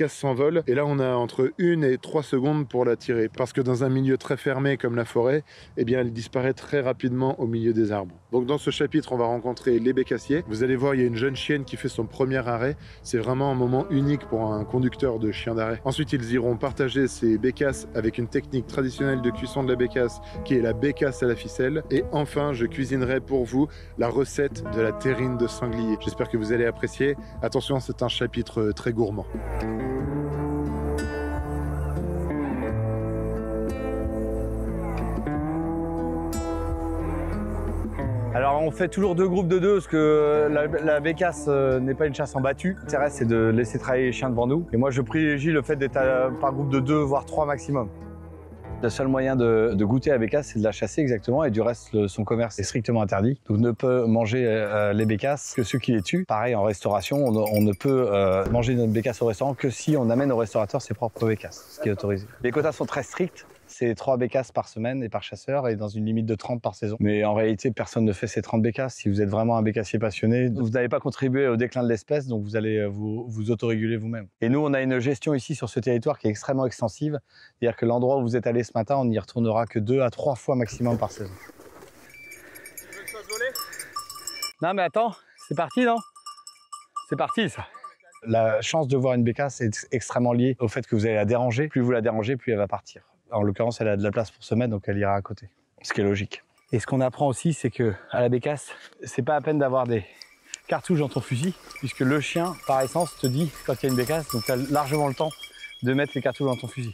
s'envole, et là on a entre 1 et 3 secondes pour la tirer, parce que dans un milieu très fermé comme la forêt, eh bien elle disparaît très rapidement au milieu des arbres. Donc dans ce chapitre, on va rencontrer les bécassiers. Vous allez voir, il y a une jeune chienne qui fait son premier arrêt. C'est vraiment un moment unique pour un conducteur de chien d'arrêt. Ensuite, ils iront partager ces bécasses avec une technique traditionnelle de cuisson de la bécasse, qui est la bécasse à la ficelle. Et enfin, je cuisinerai pour vous la recette de la terrine de sanglier. J'espère que vous allez apprécier. Attention, c'est un chapitre très gourmand. on fait toujours 2 groupes de 2 parce que la bécasse n'est pas une chasse en battu. L'intérêt, c'est de laisser travailler les chiens devant nous. Et moi, je privilégie le fait d'être par groupe de 2, voire 3 maximum. Le seul moyen de goûter à la bécasse, c'est de la chasser exactement, et du reste, son commerce est strictement interdit. Donc, on ne peut manger les bécasses que ceux qui les tuent. Pareil, en restauration, on ne peut manger notre bécasse au restaurant que si on amène au restaurateur ses propres bécasses, ce qui est autorisé. Les quotas sont très stricts. C'est 3 bécasses par semaine et par chasseur, et dans une limite de 30 par saison. Mais en réalité, personne ne fait ces 30 bécasses. Si vous êtes vraiment un bécassier passionné, vous n'allez pas contribuer au déclin de l'espèce, donc vous allez vous autoréguler vous-même. Et nous, on a une gestion ici sur ce territoire qui est extrêmement extensive. C'est-à-dire que l'endroit où vous êtes allé ce matin, on n'y retournera que 2 à 3 fois maximum par saison. Tu veux que je fasse voler? Non mais attends, c'est parti non? C'est parti ça. La chance de voir une bécasse est extrêmement liée au fait que vous allez la déranger. Plus vous la dérangez, plus elle va partir. En l'occurrence, elle a de la place pour se mettre, donc elle ira à côté, ce qui est logique. Et ce qu'on apprend aussi, c'est que à la bécasse, c'est pas à peine d'avoir des cartouches dans ton fusil, puisque le chien, par essence, te dit quand il y a une bécasse, donc tu as largement le temps de mettre les cartouches dans ton fusil.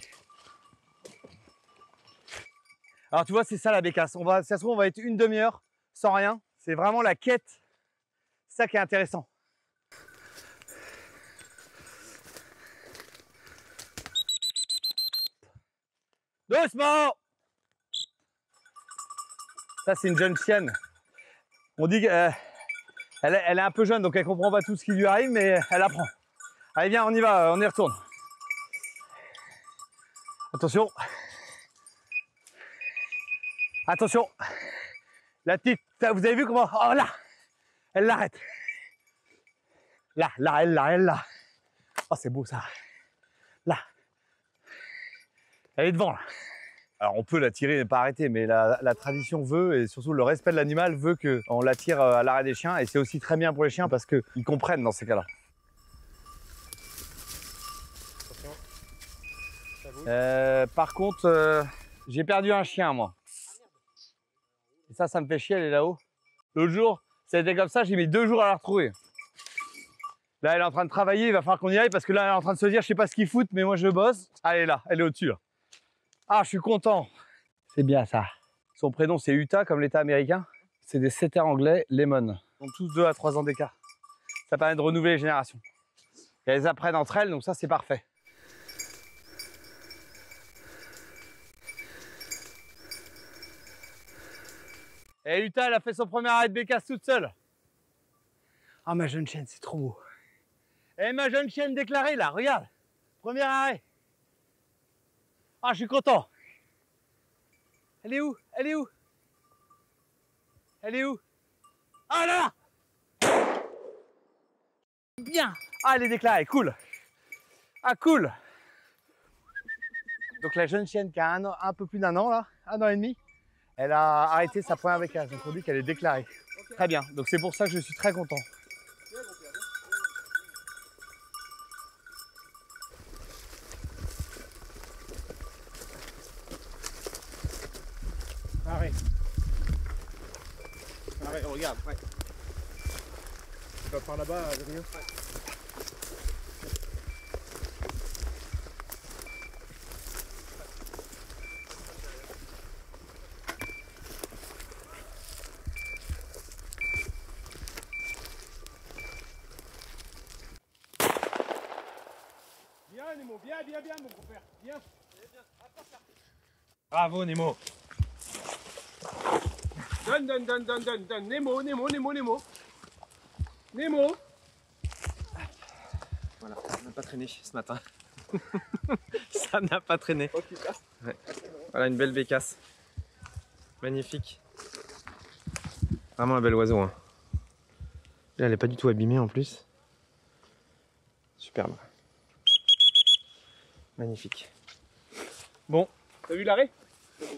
Alors tu vois, c'est ça la bécasse. Si ça se trouve, on va être une demi-heure sans rien. C'est vraiment la quête. C'est ça qui est intéressant. Doucement! Ça, c'est une jeune chienne. On dit qu'elle est un peu jeune, donc elle comprend pas tout ce qui lui arrive, mais elle apprend. Allez, viens, on y va, on y retourne. Attention. Attention. La petite, vous avez vu comment? Oh là! Elle l'arrête. Là, elle là. Oh, c'est beau ça. Là. Elle est devant là. Alors on peut la tirer et pas arrêter, mais la tradition veut, et surtout le respect de l'animal veut qu'on la tire à l'arrêt des chiens, et c'est aussi très bien pour les chiens parce qu'ils comprennent dans ces cas-là. Par contre, j'ai perdu un chien moi. Et ça me fait chier, elle est là-haut. L'autre jour, ça a été comme ça, j'ai mis 2 jours à la retrouver. Là, elle est en train de travailler, il va falloir qu'on y aille parce que là, elle est en train de se dire, je sais pas ce qu'ils foutent, mais moi je bosse. Ah, elle est là, elle est au-dessus là. Ah, je suis content. C'est bien ça. Son prénom, c'est Utah, comme l'État américain. C'est des setters anglais, Lemon. Ils ont tous 2 à 3 ans d'écart. Ça permet de renouveler les générations. Et elles apprennent entre elles, donc ça, c'est parfait. Et Utah, elle a fait son premier arrêt de bécasse toute seule. Ah, ma jeune chienne, c'est trop beau. Et ma jeune chienne déclarée, là, regarde. Premier arrêt. Ah, je suis content. Elle est où? Elle est où? Elle est où? Ah là là! Bien. Ah, elle est déclarée, cool. Ah, cool. Donc la jeune chienne qui a un peu plus d'1 an, là, 1 an et demi, elle a arrêté sa première bécasse. Donc on dit qu'elle est déclarée. Très bien. Donc c'est pour ça que je suis très content. Arrête. Arrête, regarde. Ouais. Tu vas par là-bas, Adrien. Viens, Nemo, viens, mon compère. Viens. Bravo, Nemo. Donne. Nemo. Voilà, ça n'a pas traîné ce matin. Ça n'a pas traîné. Ouais. Voilà une belle bécasse. Magnifique. Vraiment un bel oiseau. Hein. Là, elle n'est pas du tout abîmée en plus. Superbe. Magnifique. Bon. T'as vu l'arrêt?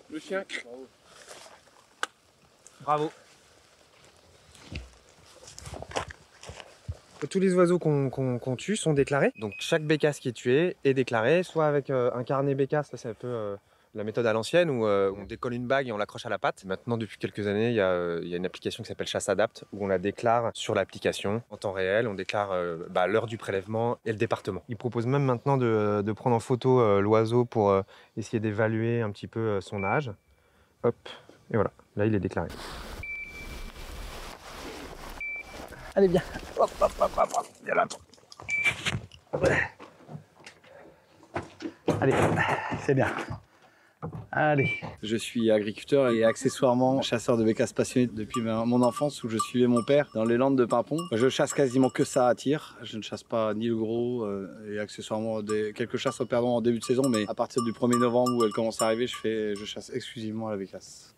Le chien. Bravo. Tous les oiseaux qu'on tue sont déclarés. Donc chaque bécasse qui est tuée est déclarée, soit avec un carnet bécasse, ça c'est un peu la méthode à l'ancienne, où on décolle une bague et on l'accroche à la patte. Maintenant, depuis quelques années, il y a une application qui s'appelle ChasseAdapt, où on la déclare sur l'application en temps réel. On déclare l'heure du prélèvement et le département. Il propose même maintenant de prendre en photo l'oiseau pour essayer d'évaluer un petit peu son âge. Hop, et voilà, là il est déclaré. Allez, viens. Hop, hop, hop, hop, hop. Viens là. Ouais. Allez, c'est bien. Allez. Je suis agriculteur et accessoirement chasseur de bécasses passionné depuis mon enfance où je suivais mon père dans les landes de Pimpon. Je chasse quasiment que ça à tir. Je ne chasse pas ni le gros et accessoirement quelques chasses au perdant en début de saison, mais à partir du 1er novembre où elle commence à arriver, je chasse exclusivement à la bécasse.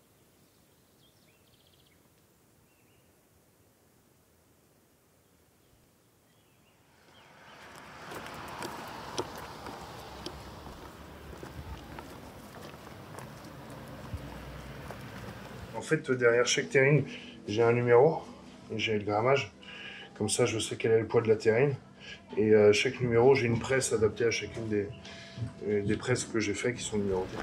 En fait, derrière chaque terrine, j'ai un numéro, j'ai le grammage. Comme ça, je sais quel est le poids de la terrine. Et chaque numéro, j'ai une presse adaptée à chacune des presses que j'ai faites qui sont numérotées.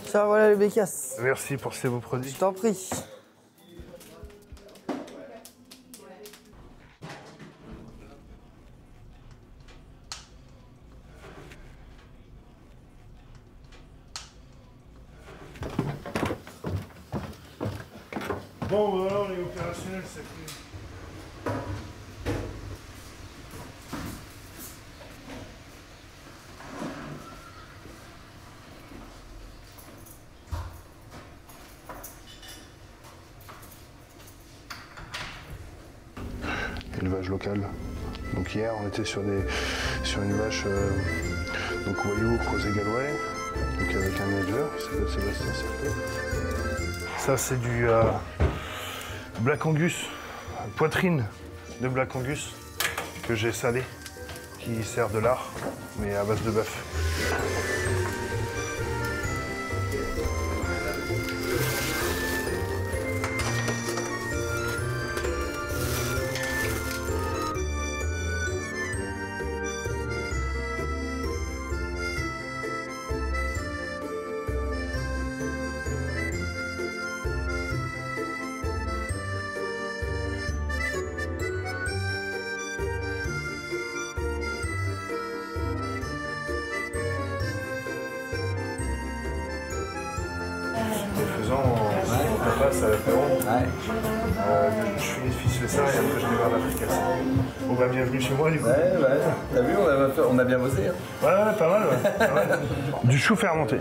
Ça, voilà les bécasses. Merci pour ces beaux produits. Je t'en prie. Bon, voilà, on est opérationnel, c'est fait. Élevage local. Donc hier, on était sur une vache donc Wayou Crozet Galway, donc avec un éleveur qui s'appelle Sébastien Serpé. Ça, c'est du Black Angus, poitrine de Black Angus que j'ai salé, qui sert de lard, mais à base de bœuf. On passe à l'apéro. Je finis ça et après je démarre la fricasse. Bon bah bienvenue chez moi du coup. Ouais, t'as vu, on a bien bossé. Hein. Ouais, pas mal, pas mal. Du chou fermenté.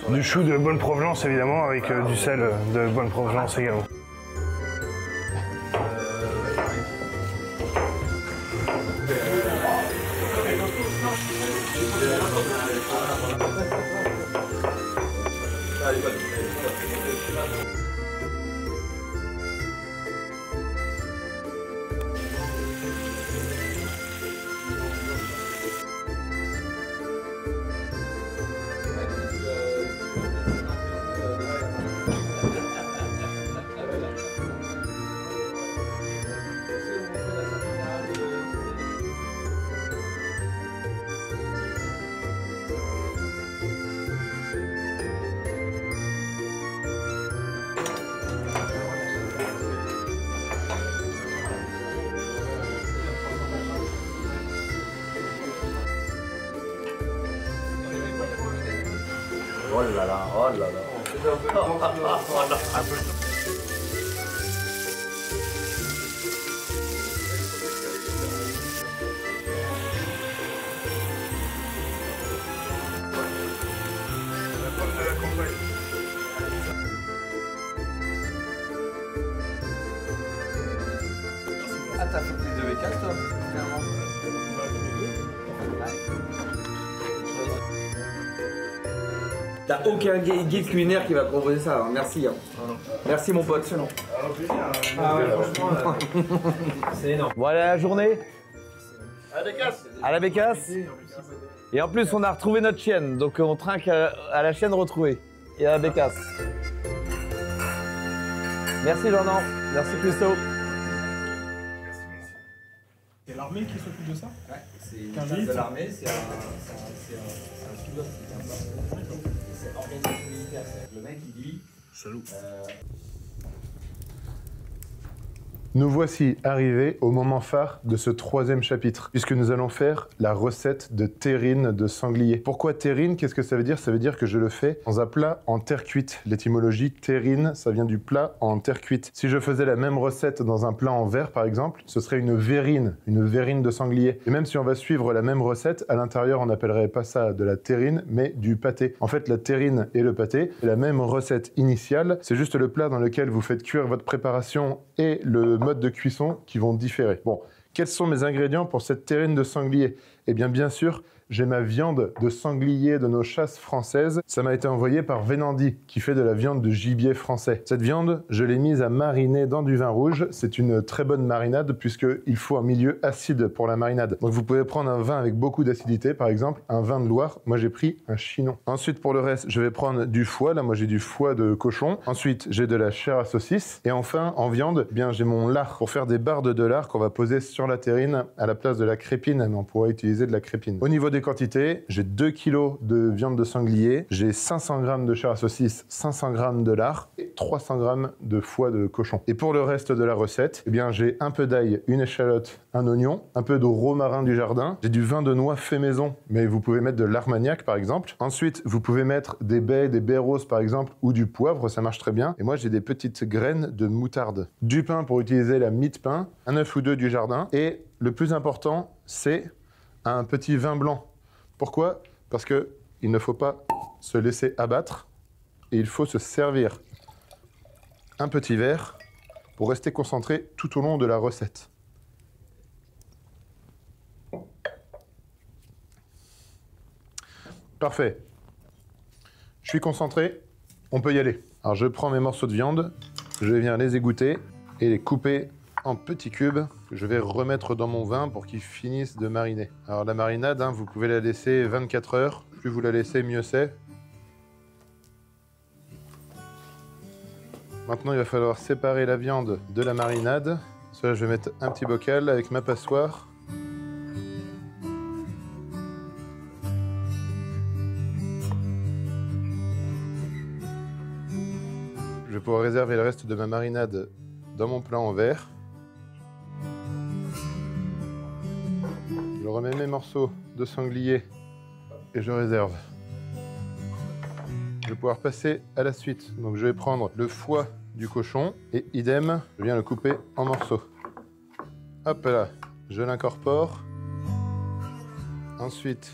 Du chou de bonne provenance évidemment, avec du sel de bonne provenance également. Oh là là, oh là là. Ah, t'as fait plus de bécasses, toi, clairement. T'as aucun guide culinaire qui va proposer ça, hein. Merci. Hein. Merci mon pote. Excellent. Ah ouais, franchement, c'est énorme. Voilà la journée. À la bécasse. À la bécasse. Et en plus, on a retrouvé notre chienne, donc on trinque à la chienne retrouvée. Et à la bécasse. Merci Jordan. Merci Christo. C'est l'armée qui s'occupe de ça? Ouais, c'est une chasse de l'armée, c'est un pilote, c'est organisation militaire. Le mec il dit. Salut. Nous voici arrivés au moment phare de ce troisième chapitre, puisque nous allons faire la recette de terrine de sanglier. Pourquoi terrine? Qu'est-ce que ça veut dire? Ça veut dire que je le fais dans un plat en terre cuite. L'étymologie terrine, ça vient du plat en terre cuite. Si je faisais la même recette dans un plat en verre, par exemple, ce serait une verrine de sanglier. Et même si on va suivre la même recette, à l'intérieur, on n'appellerait pas ça de la terrine, mais du pâté. En fait, la terrine et le pâté, c'est la même recette initiale, c'est juste le plat dans lequel vous faites cuire votre préparation et le mode de cuisson qui vont différer. Bon, quels sont mes ingrédients pour cette terrine de sanglier? Eh bien sûr, j'ai ma viande de sanglier de nos chasses françaises. Ça m'a été envoyé par Vénandi, qui fait de la viande de gibier français. Cette viande, je l'ai mise à mariner dans du vin rouge. C'est une très bonne marinade, puisqu'il faut un milieu acide pour la marinade. Donc vous pouvez prendre un vin avec beaucoup d'acidité, par exemple, un vin de Loire. Moi, j'ai pris un Chinon. Ensuite, pour le reste, je vais prendre du foie. Là, moi, j'ai du foie de cochon. Ensuite, j'ai de la chair à saucisse. Et enfin, en viande, eh bien, j'ai mon lard pour faire des bardes de lard qu'on va poser sur la terrine à la place de la crépine. Mais on pourrait utiliser de la crépine. Au niveau des quantités, j'ai 2 kg de viande de sanglier, j'ai 500 g de chair à saucisse, 500 g de lard et 300 g de foie de cochon. Et pour le reste de la recette, eh bien j'ai un peu d'ail, une échalote, un oignon, un peu de romarin du jardin, j'ai du vin de noix fait maison, mais vous pouvez mettre de l'armagnac par exemple. Ensuite, vous pouvez mettre des baies, des baies roses par exemple, ou du poivre, ça marche très bien. Et moi j'ai des petites graines de moutarde. Du pain pour utiliser la mie de pain, un œuf ou deux du jardin, et le plus important, c'est un petit vin blanc. Pourquoi? Parce qu'il ne faut pas se laisser abattre et il faut se servir un petit verre pour rester concentré tout au long de la recette. Parfait. Je suis concentré, on peut y aller. Alors je prends mes morceaux de viande, je viens les égoutter et les couper en petits cubes que je vais remettre dans mon vin pour qu'ils finissent de mariner. Alors la marinade, vous pouvez la laisser 24 heures. Plus vous la laissez, mieux c'est. Maintenant, il va falloir séparer la viande de la marinade. Cela, je vais mettre un petit bocal avec ma passoire. Je vais pouvoir réserver le reste de ma marinade dans mon plat en verre. Je remets mes morceaux de sanglier et je réserve. Je vais pouvoir passer à la suite. Donc je vais prendre le foie du cochon et idem, je viens le couper en morceaux. Hop là, je l'incorpore. Ensuite,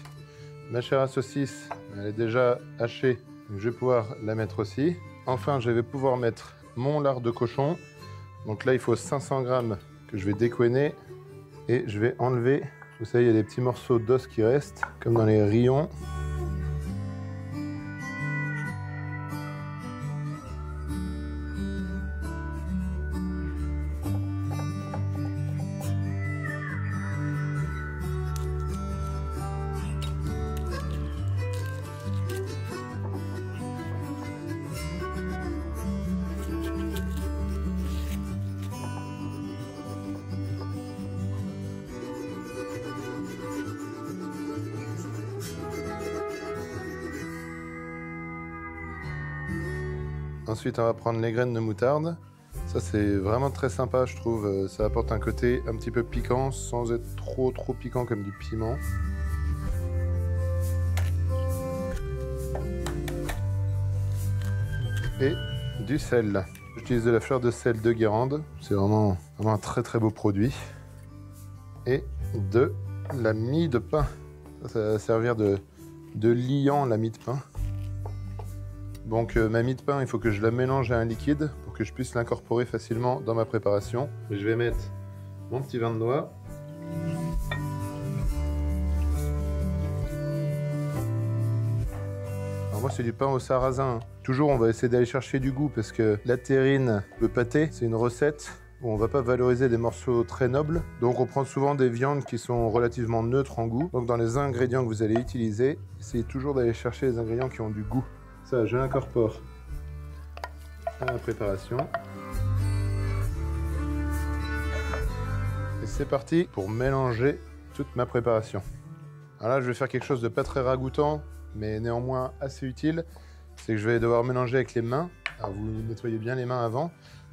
ma chair à saucisse, elle est déjà hachée, je vais pouvoir la mettre aussi. Enfin, je vais pouvoir mettre mon lard de cochon. Donc là, il faut 500 g que je vais découiner et je vais enlever. Vous savez, il y a des petits morceaux d'os qui restent, comme dans les rillons. Ensuite, on va prendre les graines de moutarde. Ça, c'est vraiment très sympa, je trouve. Ça apporte un côté un petit peu piquant, sans être trop piquant comme du piment. Et du sel. J'utilise de la fleur de sel de Guérande. C'est vraiment un très beau produit. Et de la mie de pain. Ça va servir de liant, la mie de pain. Donc ma mie de pain, il faut que je la mélange à un liquide pour que je puisse l'incorporer facilement dans ma préparation. Je vais mettre mon petit vin de noix. Alors moi c'est du pain au sarrasin. Toujours on va essayer d'aller chercher du goût parce que la terrine, le pâté, c'est une recette où on ne va pas valoriser des morceaux très nobles. Donc on prend souvent des viandes qui sont relativement neutres en goût. Donc dans les ingrédients que vous allez utiliser, essayez toujours d'aller chercher les ingrédients qui ont du goût. Ça, je l'incorpore à la préparation. Et c'est parti pour mélanger toute ma préparation. Alors là, je vais faire quelque chose de pas très ragoûtant, mais néanmoins assez utile. C'est que je vais devoir mélanger avec les mains. Alors vous nettoyez bien les mains avant.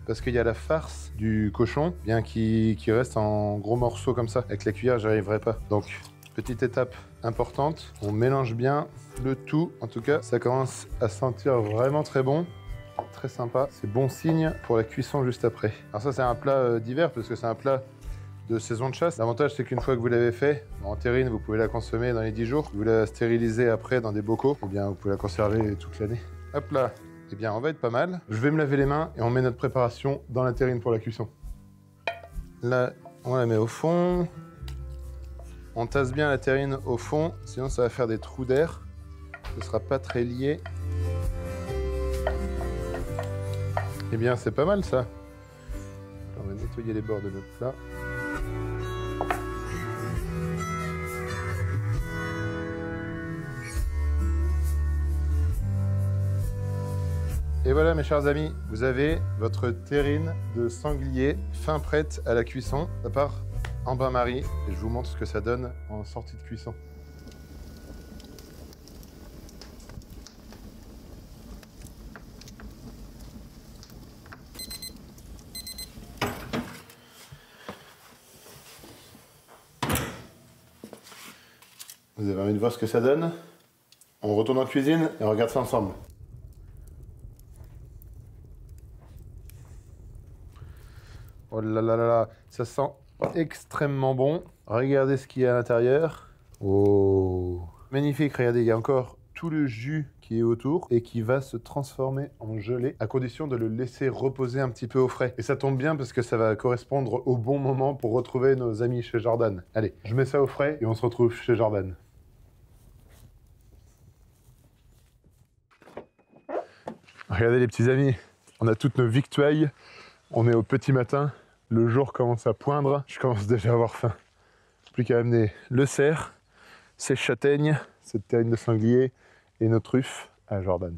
parce qu'il y a la farce du cochon, bien qui reste en gros morceaux comme ça. Avec la cuillère, j'y arriverai pas. Donc, petite étape importante, on mélange bien le tout. En tout cas, ça commence à sentir vraiment très bon. Très sympa. C'est bon signe pour la cuisson juste après. Alors ça, c'est un plat d'hiver, parce que c'est un plat de saison de chasse. L'avantage, c'est qu'une fois que vous l'avez fait, en terrine, vous pouvez la consommer dans les 10 jours. Vous la stérilisez après dans des bocaux, et bien vous pouvez la conserver toute l'année. Hop là. Eh bien, on va être pas mal. Je vais me laver les mains et on met notre préparation dans la terrine pour la cuisson. Là, on la met au fond. On tasse bien la terrine au fond, sinon ça va faire des trous d'air. Ce sera pas très lié. Eh bien, c'est pas mal ça. On va nettoyer les bords de notre plat. Et voilà mes chers amis, vous avez votre terrine de sanglier fin prête à la cuisson. Ça part en bain-marie et je vous montre ce que ça donne en sortie de cuisson. Vous avez envie de voir ce que ça donne? On retourne en cuisine et on regarde ça ensemble. Oh là là là là, ça sent extrêmement bon. Regardez ce qu'il y a à l'intérieur. Oh, magnifique, regardez, il y a encore tout le jus qui est autour et qui va se transformer en gelée à condition de le laisser reposer un petit peu au frais. Et ça tombe bien parce que ça va correspondre au bon moment pour retrouver nos amis chez Jordan. Allez, je mets ça au frais et on se retrouve chez Jordan. Regardez les petits amis, on a toutes nos victuailles, on est au petit matin, le jour commence à poindre, je commence déjà à avoir faim. Plus qu'à amener le cerf, ces châtaignes, cette terrine de sanglier et nos truffes à Jordan.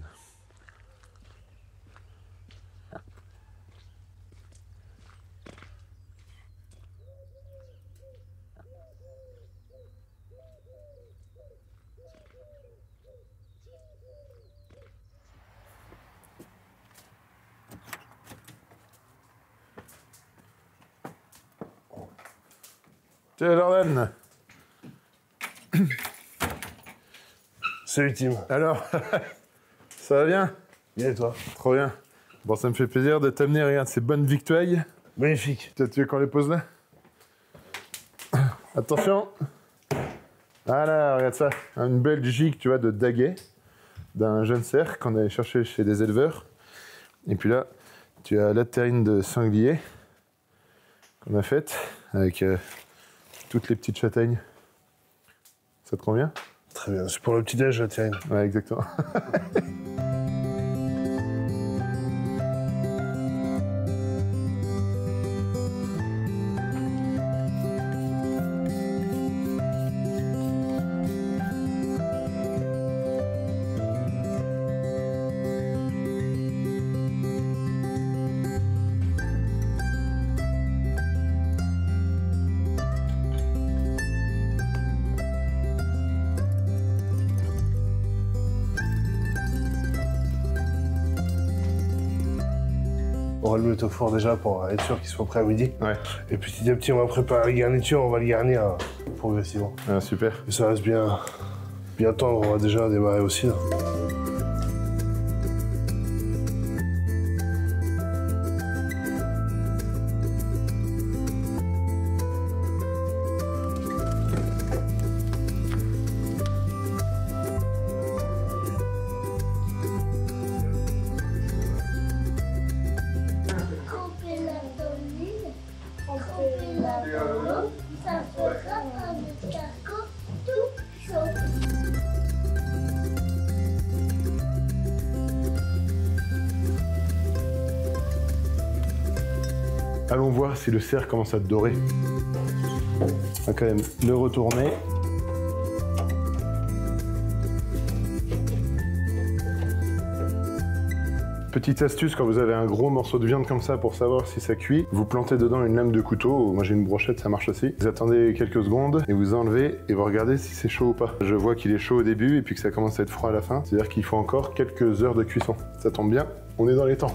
Tiens Jordan. Salut Tim. Alors, ça va bien? Bien et toi? Trop bien. Bon, ça me fait plaisir de t'amener, regarde, ces bonnes victuailles. Magnifique. Tu veux qu'on les pose là? Attention. Voilà, regarde ça. Une belle gigue, tu vois, de daguet d'un jeune cerf qu'on allait chercher chez des éleveurs. Et puis là, tu as la terrine de sanglier qu'on a faite avec toutes les petites châtaignes. Ça te convient? Très bien, c'est pour le petit-déj, la terrine. Ouais, exactement. On va le mettre au four déjà pour être sûr qu'il soit prêt à midi. Ouais. Et petit à petit, on va préparer la garniture, on va le garnir progressivement. Ah, super. Et ça reste bien tendre, on va déjà démarrer aussi là. Allons voir si le cerf commence à dorer. On va quand même le retourner. Petite astuce, quand vous avez un gros morceau de viande comme ça pour savoir si ça cuit, vous plantez dedans une lame de couteau, moi j'ai une brochette, ça marche aussi. Vous attendez quelques secondes et vous enlevez et vous regardez si c'est chaud ou pas. Je vois qu'il est chaud au début et puis que ça commence à être froid à la fin, c'est-à-dire qu'il faut encore quelques heures de cuisson. Ça tombe bien, on est dans les temps.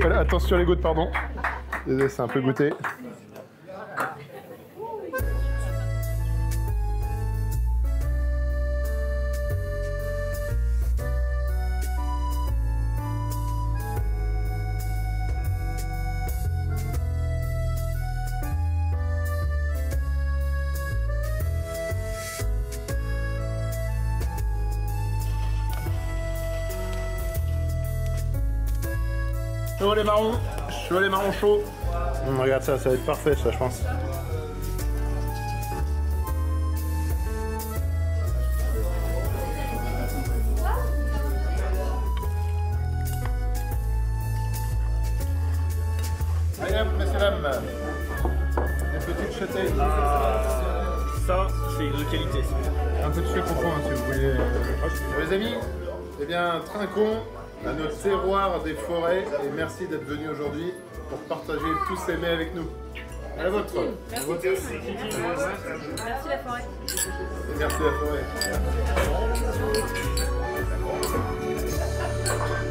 Voilà, attention les gouttes, pardon. Désolé, c'est un peu goûté. Chaud les marrons chauds. Regarde ça, ça va être parfait ça, je pense. Allez hop, messieurs dames. Des petites châtaignes. Ça, c'est de qualité. Un peu de sucre au fond, si vous voulez. Les amis, eh bien, trinquons à notre terroir des forêts et merci d'être venus aujourd'hui pour partager tous ces mets avec nous. À la vôtre. Merci. Merci la forêt. Et merci la forêt.